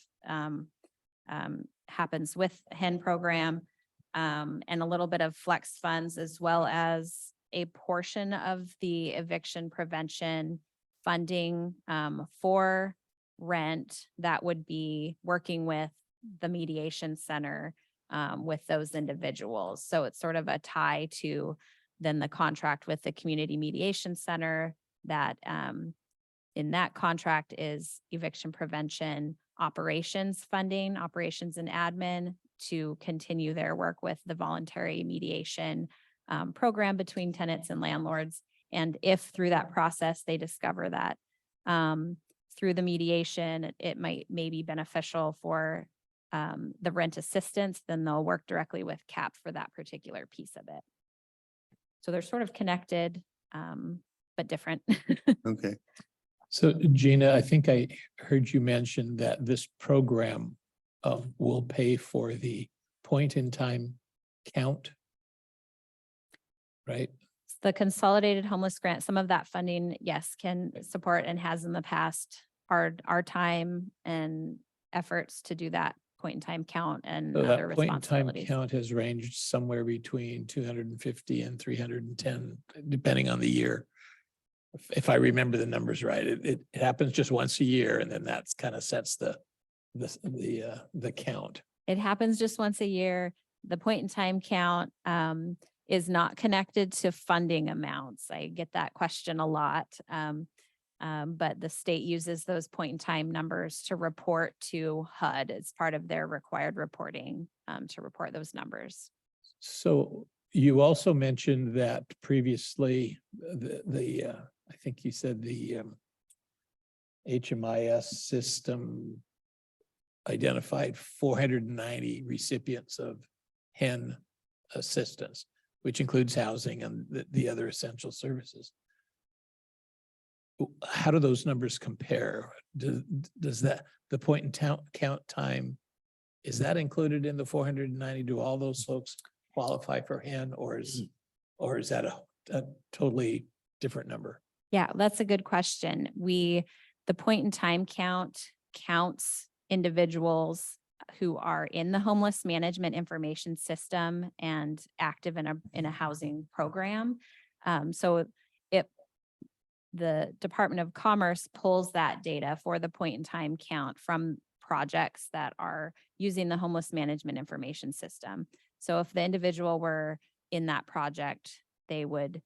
happens with HEN program, and a little bit of flex funds, as well as a portion of the eviction prevention funding for rent that would be working with the mediation center with those individuals. So it's sort of a tie to then the contract with the community mediation center that in that contract is eviction prevention operations funding, operations and admin to continue their work with the voluntary mediation program between tenants and landlords. And if through that process, they discover that through the mediation, it may be beneficial for the rent assistance, then they'll work directly with CAP for that particular piece of it. So they're sort of connected, but different. Okay. So Gina, I think I heard you mention that this program will pay for the point in time count. Right? The Consolidated Homeless Grant, some of that funding, yes, can support and has in the past our time and efforts to do that point in time count and So other that point in time responsibilities. count has ranged somewhere between 250 and 310, depending on the year. If I remember the numbers right, it happens just once a year, and then that's kind of sets the count. It happens just once a year. The point in time count is not connected to funding amounts. I get that question a lot. But the state uses those point in time numbers to report to HUD. It's part of their required reporting to report those numbers. So you also mentioned that previously, I think you said the HMIS system identified 490 recipients of HEN assistance, which includes housing and the other essential services. How do those numbers compare? Does that, the point in count time, is that included in the 490? Do all those folks qualify for HEN, or is that a totally different number? Yeah, that's a good question. The point in time count counts individuals who are in the homeless management information system and active in a housing program. So the Department of Commerce pulls that data for the point in time count from projects that are using the homeless management information system. So if the individual were in that project, they would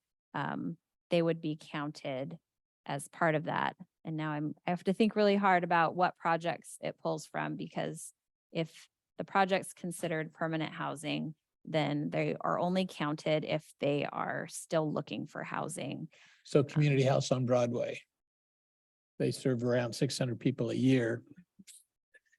be counted as part of that. And now I have to think really hard about what projects it pulls from, because if the project's considered permanent housing, then they are only counted if they are still looking for housing. So Community House on Broadway, they serve around 600 people a year,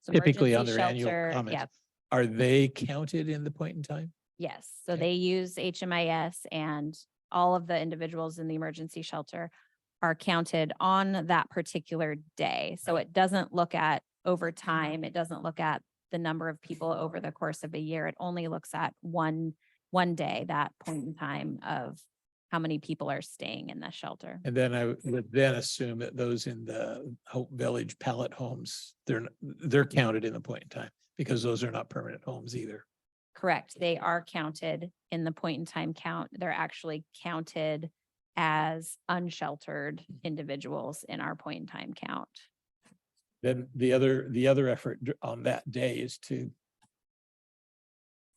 So typically on emergency their annual shelter, comments. yeah, Are they counted in the point in time? yes. So Okay. they use HMIS, and all of the individuals in the emergency shelter are counted on that particular day. So it doesn't look at over time. It doesn't look at the number of people over the course of a year. It only looks at one day, that point in time of how many people are staying in the shelter. And then I would then assume that those in the Hope Village pallet homes, they're counted in the point in time, because those are not permanent homes either. Correct. They are counted in the point in time count. They're actually counted as unsheltered individuals in our point in time count. Then the other effort on that day is to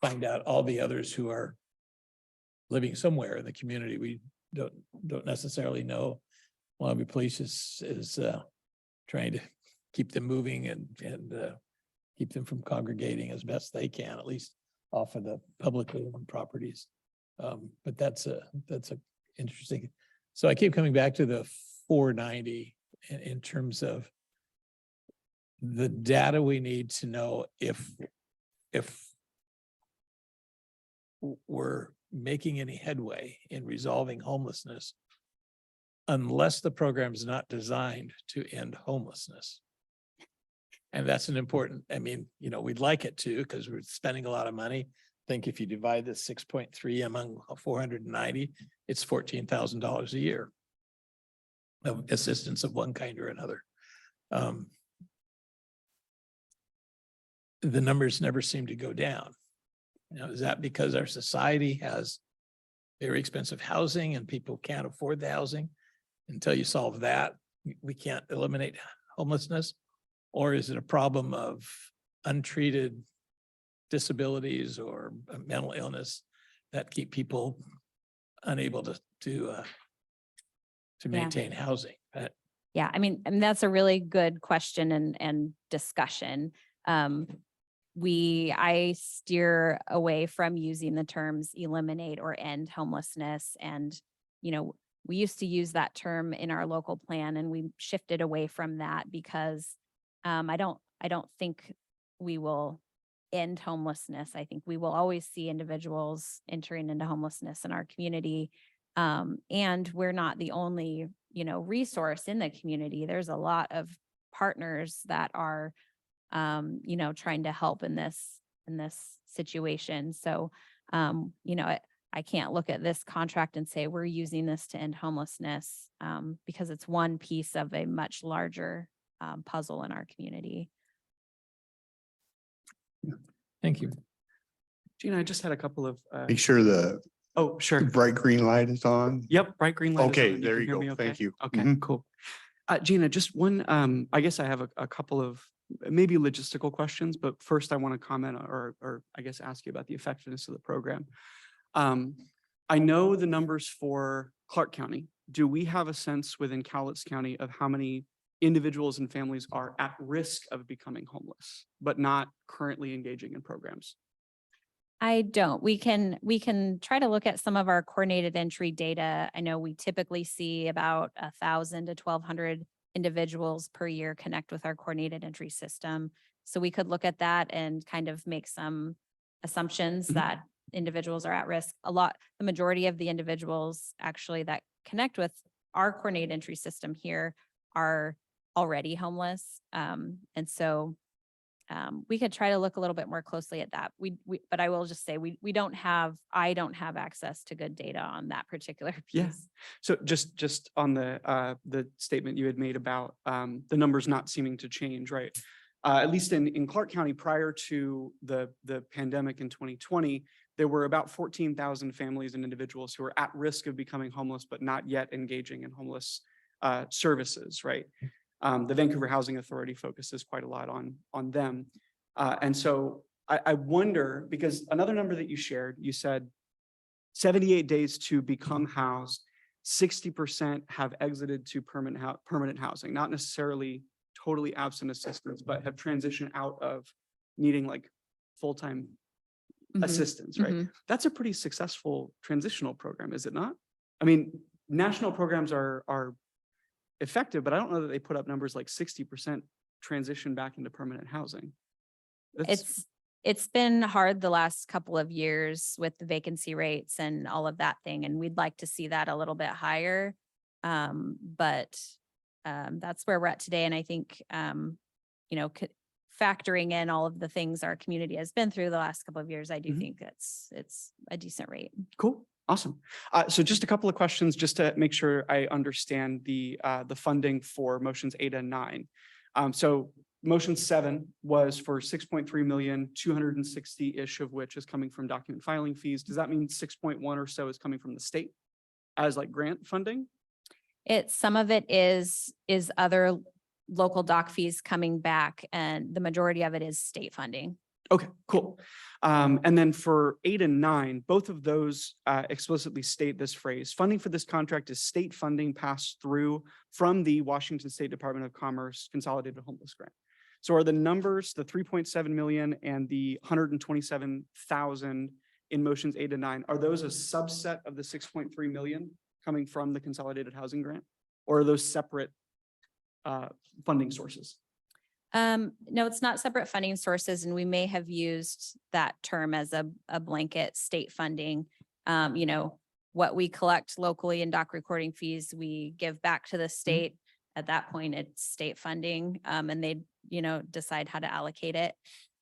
find out all the others who are living somewhere in the community. We don't necessarily know. Long Police is trying to keep them moving and keep them from congregating as best they can, at least off of the publicly owned properties. But that's a interesting. So I keep coming back to the 490 in terms of the data we need to know if we're making any headway in resolving homelessness, unless the program is not designed to end homelessness. And that's an important, I mean, we'd like it to, because we're spending a lot of money. I think if you divide the 6.3 among 490, it's $14,000 a year of assistance of one kind or another. The numbers never seem to go down. Is that because our society has very expensive housing and people can't afford the housing? Until you solve that, we can't eliminate homelessness? Or is it a problem of untreated disabilities or mental illness that keep people unable to maintain housing? Yeah, I mean, that's a really good question and discussion. I steer away from using the terms eliminate or end homelessness. And, we used to use that term in our local plan and we shifted away from that because I don't think we will end homelessness. I think we will always see individuals entering into homelessness in our community. And we're not the only, resource in the community. There's a lot of partners that are, trying to help in this situation. So, I can't look at this contract and say we're using this to end homelessness because it's one piece of a much larger puzzle in our community. Thank you. Gina, I just had a couple of, Make sure the oh, sure. bright green light is on. Yep, bright green light. is Okay, on. there can you hear go. me okay? Thank you. Okay, Mhm. cool. Gina, just one, I guess I have a couple of maybe logistical questions, but first I want to comment or I guess ask you about the effectiveness of the program. I know the numbers for Clark County. Do we have a sense within Cowlitz County of how many individuals and families are at risk of becoming homeless, but not currently engaging in programs? I don't. We can try to look at some of our coordinated entry data. I know we typically see about 1,000 to 1,200 individuals per year connect with our coordinated entry system. So we could look at that and kind of make some assumptions Mhm. that individuals are at risk. The majority of the individuals actually that connect with our coordinated entry system here are already homeless. And so we could try to look a little bit more closely at that. But I will just say, I don't have access to good data on that particular Yeah. piece. So just on the statement you had made about the numbers not seeming to change, right? At least in Clark County prior to the pandemic in 2020, there were about 14,000 families and individuals who were at risk of becoming homeless, but not yet engaging in homeless services, right? The Vancouver Housing Authority focuses quite a lot on them. And so I wonder, because another number that you shared, you said 78 days to become housed, 60% have exited to permanent housing, not necessarily totally absent assistance, but have transitioned out of needing like full-time assistance, right? Mhm. That's a pretty successful transitional program, is it not? I mean, national programs are effective, but I don't know that they put up numbers like 60% transition back into permanent housing. It's been hard the last couple of years with the vacancy rates and all of that thing, and we'd like to see that a little bit higher. But that's where we're at today. And I think, factoring in all of the things our community has been through the last couple of years, I do think it's a decent rate. Cool. Awesome. So just a couple of questions, just to make sure I understand the funding for motions 8 and 9. So motion 7 was for 6.3 million, 260-ish of which is coming from document filing fees. Does that mean 6.1 or so is coming from the state as like grant funding? Some of it is other local doc fees coming back, and the majority of it is state funding. Okay, cool. And then for 8 and 9, both of those explicitly state this phrase: funding for this contract is state funding passed through from the Washington State Department of Commerce Consolidated Homeless Grant. So are the numbers, the 3.7 million and the 127,000 in motions 8 and 9, are those a subset of the 6.3 million coming from the Consolidated Housing Grant? Or are those separate funding sources? No, it's not separate funding sources, and we may have used that term as a blanket state funding. What we collect locally in doc recording fees, we give back to the state. At that point, it's state funding, and they, decide how to allocate it.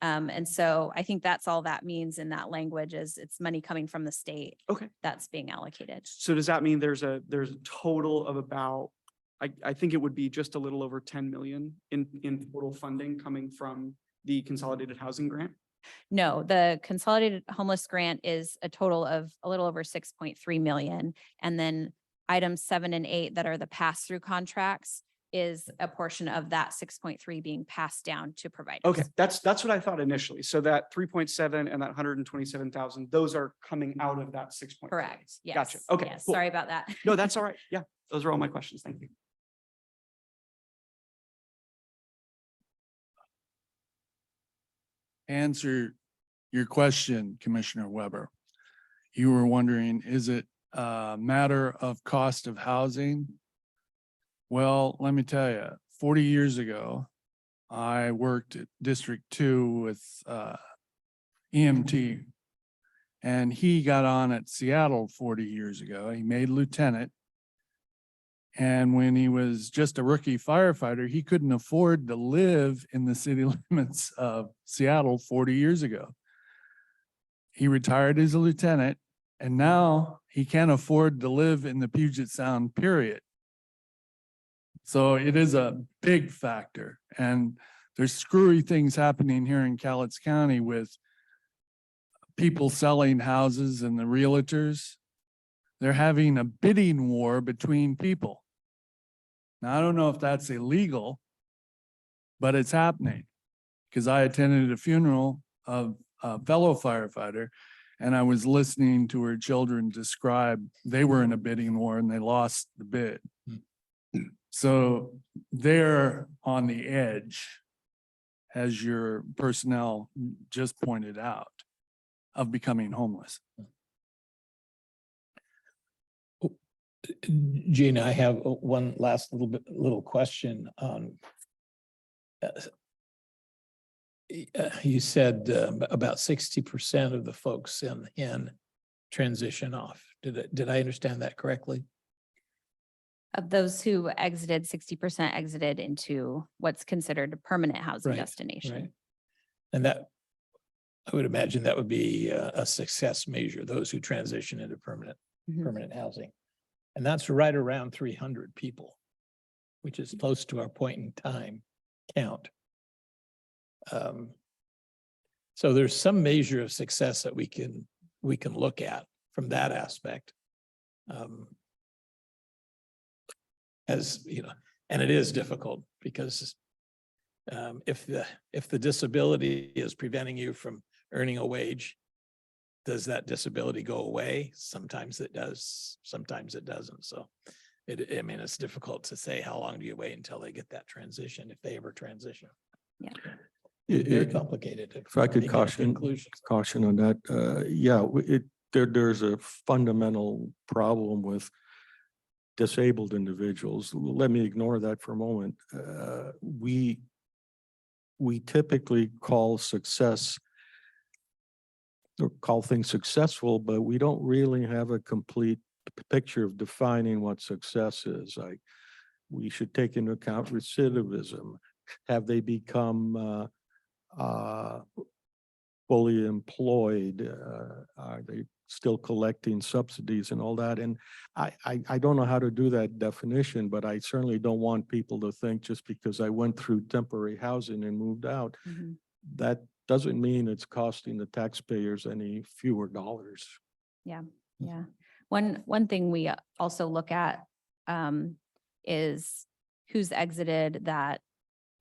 And so I think that's all that means in that language is it's money coming from the state. Okay. That's being allocated. So does that mean there's a total of about, I think it would be just a little over 10 million in total funding coming from the Consolidated Housing Grant? No, the Consolidated Homeless Grant is a total of a little over 6.3 million. And then items 7 and 8 that are the pass-through contracts is a portion of that 6.3 being passed down to providers. Okay, that's what I thought initially. So that 3.7 and that 127,000, those are coming out of that 6.3. Correct. Yes. Gotcha. Okay, Yes. cool. Sorry about that. No, that's all right. Yeah, those are all my questions. Thank you. answer your question, Commissioner Weber. You were wondering, is it a matter of cost of housing? Well, let me tell you, 40 years ago, I worked at District 2 with EMT. And he got on at Seattle 40 years ago. He made lieutenant. And when he was just a rookie firefighter, he couldn't afford to live in the city limits of Seattle 40 years ago. He retired as a lieutenant, and now he can't afford to live in the Puget Sound, period. So it is a big factor. And there's screwy things happening here in Cowlitz County with people selling houses and the realtors. They're having a bidding war between people. Now, I don't know if that's illegal, but it's happening because I attended a funeral of a fellow firefighter and I was listening to her children describe they were in a bidding war and they lost the bid. So they're on the edge, as your personnel just pointed out, of becoming homeless. Gina, I have one last little question on. You said about 60% of the folks in transition off. Did I understand that correctly? Of those who exited, 60% exited into what's considered a permanent housing Right, destination. Right. And that, I would imagine that would be a success measure, those who transition into permanent housing. And that's right around 300 people, which is close to our point in time count. So there's some measure of success that we can look at from that aspect. As you know, and it is difficult because if the disability is preventing you from earning a wage, does that disability go away? Sometimes it does, sometimes it doesn't. So I mean, it's difficult to say how long do you wait until they get that transition, if they ever transition. Yeah. Very complicated. If I could make any caution on that, yeah, there's a fundamental problem with disabled individuals. Let me ignore that for a moment. We typically call success or call things successful, but we don't really have a complete picture of defining what success is. Like, we should take into account recidivism. Have they become fully employed? Are they still collecting subsidies and all that? And I don't know how to do that definition, but I certainly don't want people to think just because I went through temporary housing and moved out, that doesn't mean it's costing the taxpayers any fewer dollars. Yeah. One thing we also look at is who's exited that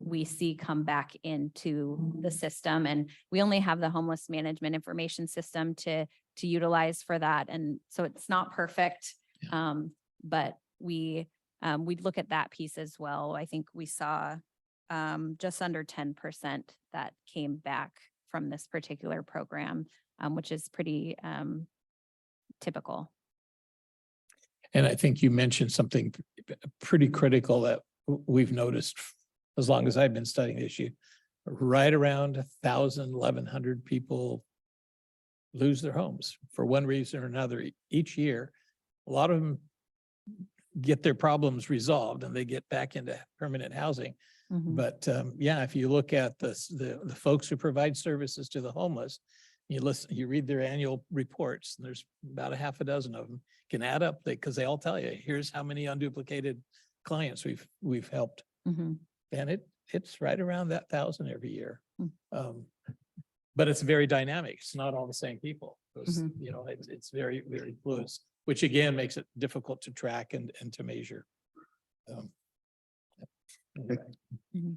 we see come back into the system. And we only have the homeless management information system to utilize for that. And so it's not perfect. But we'd look at that piece as well. I think we saw just under 10% that came back from this particular program, which is pretty typical. And I think you mentioned something pretty critical that we've noticed as long as I've been studying the issue. Right around 1,000, 1,100 people lose their homes for one reason or another each year. A lot of them get their problems resolved and they get back into permanent housing. But yeah, if you look at the folks who provide services to the homeless, you read their annual reports, and there's about a half a dozen of them, can add up because they all tell you, here's how many unduplicated clients we've helped. And it's right around that 1,000 every year. But it's very dynamic. It's not all the same people. You know, it's very, very fluid, which again makes it difficult to track and to measure. Anyway.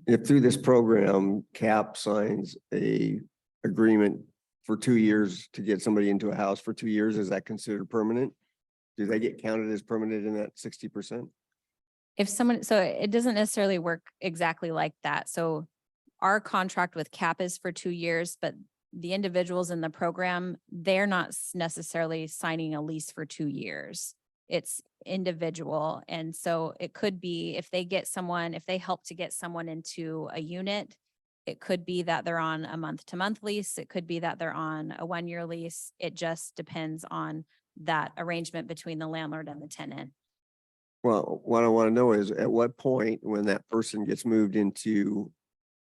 If through this program, CAP signs a agreement for 2 years to get somebody into a house for 2 years, is that considered permanent? Do they get counted as permanent in that 60%? If someone, so it doesn't necessarily work exactly like that. So our contract with CAP is for 2 years, but the individuals in the program, they're not necessarily signing a lease for 2 years. It's individual. And so it could be if they help to get someone into a unit, it could be that they're on a month-to-month lease. It could be that they're on a 1-year lease. It just depends on that arrangement between the landlord and the tenant. Well, what I want to know is at what point when that person gets moved into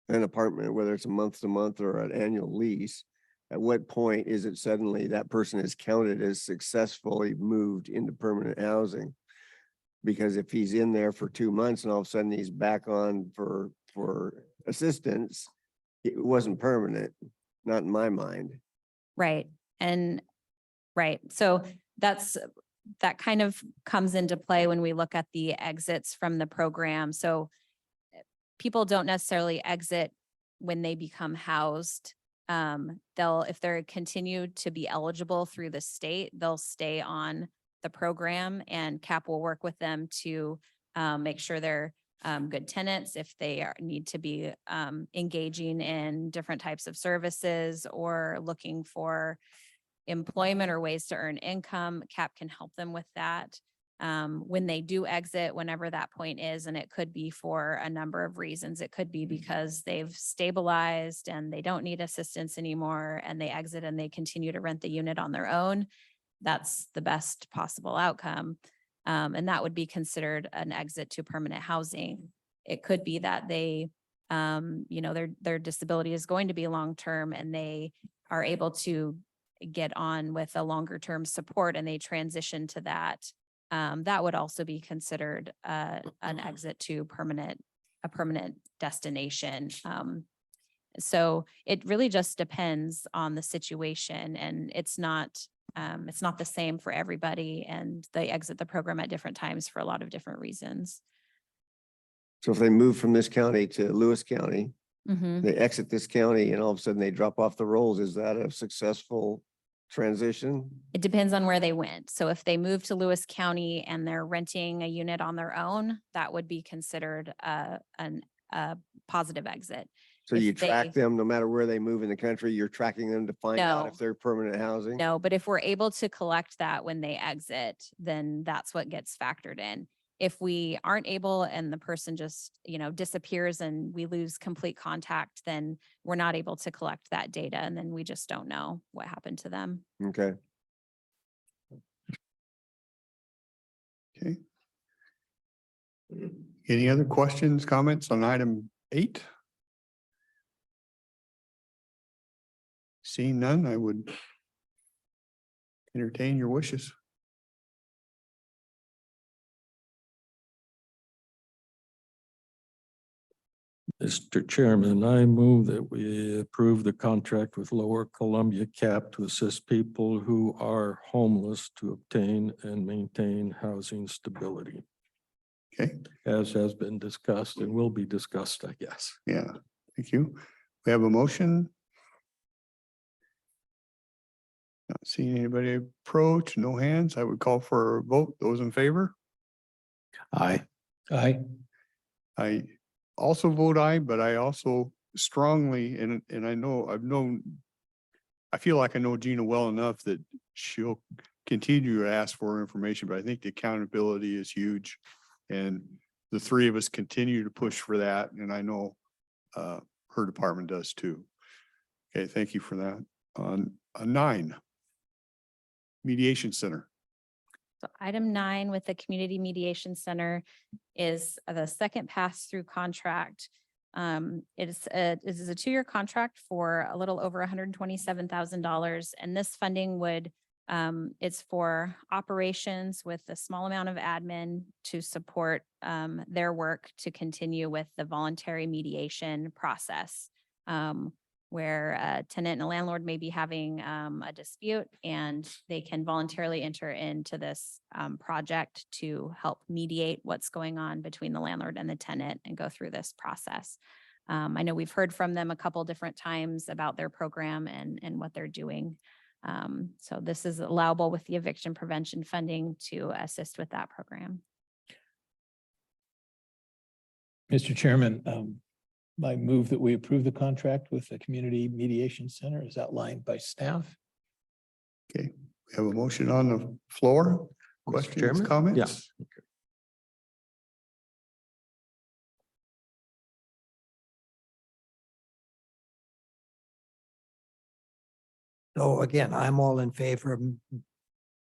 an apartment, whether it's a month to month or an annual lease, at what point is it suddenly that person is counted as successfully moved into permanent housing? Because if he's in there for 2 months and all of a sudden he's back on for assistance, it wasn't permanent, not in my mind. Right. And right. So that kind of comes into play when we look at the exits from the program. So people don't necessarily exit when they become housed. If they're continued to be eligible through the state, they'll stay on the program, and CAP will work with them to make sure they're good tenants. If they need to be engaging in different types of services or looking for employment or ways to earn income, CAP can help them with that. When they do exit, whenever that point is, and it could be for a number of reasons. It could be because they've stabilized and they don't need assistance anymore, and they exit and they continue to rent the unit on their own. That's the best possible outcome. And that would be considered an exit to permanent housing. It could be that they, their disability is going to be long-term and they are able to get on with a longer-term support and they transition to that. That would also be considered an exit to a permanent destination. So it really just depends on the situation, and it's not the same for everybody, and they exit the program at different times for a lot of different reasons. So if they move from this county to Lewis County, Mhm. they exit this county and all of a sudden they drop off the rolls, is that a successful transition? It depends on where they went. So if they move to Lewis County and they're renting a unit on their own, that would be considered a positive exit. So If you track they- them no matter where they move in the country, you're tracking them to find out No. if they're permanent housing? No, but if we're able to collect that when they exit, then that's what gets factored in. If we aren't able and the person just, disappears and we lose complete contact, then we're not able to collect that data, and then we just don't know what happened to them. Okay. Okay. Any other questions, comments on item 8? Seeing none, I would entertain your wishes. Mr. Chairman, I move that we approve the contract with Lower Columbia CAP to assist people who are homeless to obtain and maintain housing stability, Okay, as has been discussed and will be discussed, I guess. yeah, thank you. We have a motion. Not seeing anybody approach, no hands. I would call for a vote. Those in favor? Aye. Aye. I also vote aye, but I also strongly, and I feel like I know Gina well enough that she'll continue to ask for information, but I think the accountability is huge. And the three of us continue to push for that, and I know her department does too. Okay, thank you for that. On 9, Mediation Center. So item 9 with the Community Mediation Center is the second pass-through contract. It is a 2-year contract for a little over $127,000, and this funding it's for operations with a small amount of admin to support their work to continue with the voluntary mediation process. Where a tenant and a landlord may be having a dispute, and they can voluntarily enter into this project to help mediate what's going on between the landlord and the tenant and go through this process. I know we've heard from them a couple different times about their program and what they're doing. So this is allowable with the eviction prevention funding to assist with that program. Mr. Chairman, I move that we approve the contract with the Community Mediation Center as outlined by staff. Okay, we have a motion on the floor. Mr. Questions, Chairman? comments? Yeah. So again, I'm all in favor of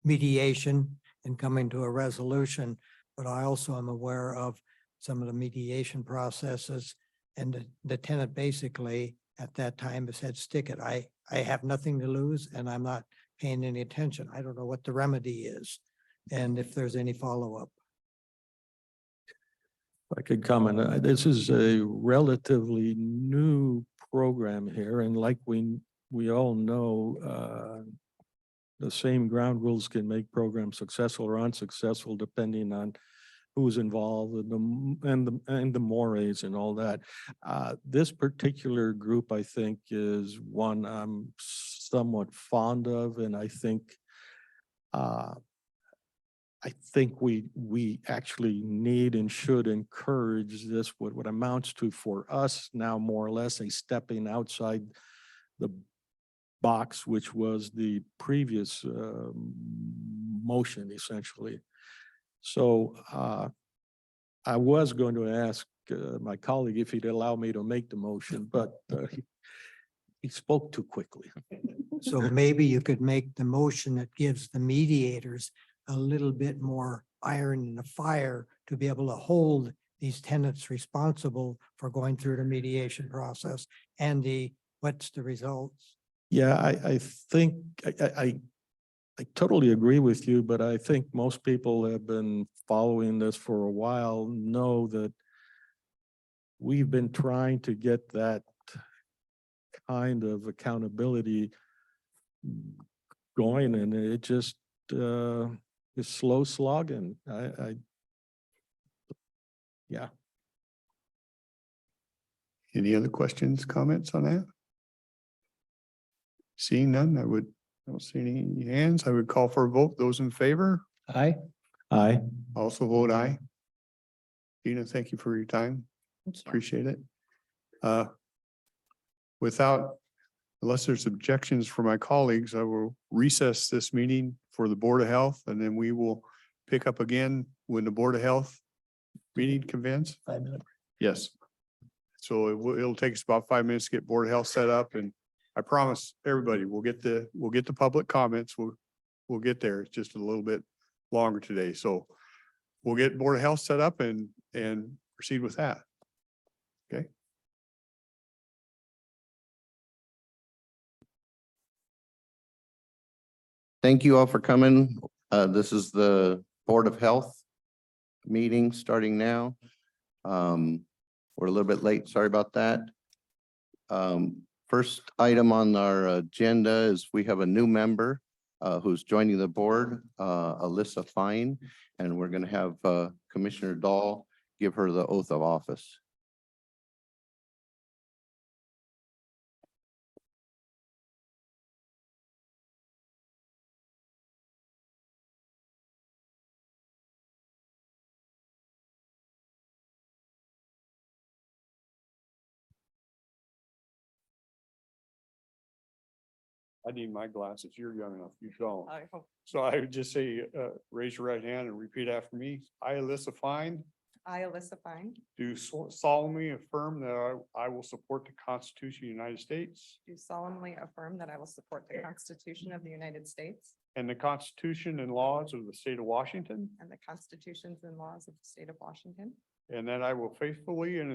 mediation and coming to a resolution, but I also am aware of some of the mediation processes. And the tenant basically at that time has said, stick it. I have nothing to lose and I'm not paying any attention. I don't know what the remedy is. And if there's any follow-up. If I could comment, this is a relatively new program here, and like we all know, the same ground rules can make programs successful or unsuccessful depending on who's involved and the mores and all that. This particular group, I think, is one I'm somewhat fond of, and I think we actually need and should encourage this, what amounts to for us now more or less a stepping outside the box, which was the previous motion essentially. So I was going to ask my colleague if he'd allow me to make the motion, but he spoke too quickly. So maybe you could make the motion that gives the mediators a little bit more iron in the fire to be able to hold these tenants responsible for going through the mediation process and what's the results? Yeah, I think I totally agree with you, but I think most people have been following this for a while, know that we've been trying to get that kind of accountability going, and it just is slow slogging. Yeah. Any other questions, comments on that? Seeing none, I don't see any hands. I would call for a vote. Those in favor, Aye. Aye. also vote aye. Dina, thank you for your time. Thank you. Appreciate it. Unless there's objections from my colleagues, I will recess this meeting for the Board of Health, and then we will pick up again when the Board of Health meeting convenes. 5 minutes. Yes. So it'll take us about 5 minutes to get Board of Health set up, and I promise everybody, we'll get the public comments. We'll get there. It's just a little bit longer today. So we'll get Board of Health set up and proceed with that. Okay. Thank you all for coming. This is the Board of Health meeting starting now. We're a little bit late. Sorry about that. First item on our agenda is we have a new member who's joining the board, Alyssa Fine, and we're going to have Commissioner Dahl give her the oath of office. I need my glasses. You're young enough. You don't. So I would just say, raise your right hand and repeat after me. I, Alyssa Fine, I, Alyssa Fine, do solemnly affirm that I will support the Constitution of the United States do solemnly affirm that I will support the Constitution of the United States and the Constitution and laws of the state of Washington, and the constitutions and laws of the state of Washington, and that I will faithfully and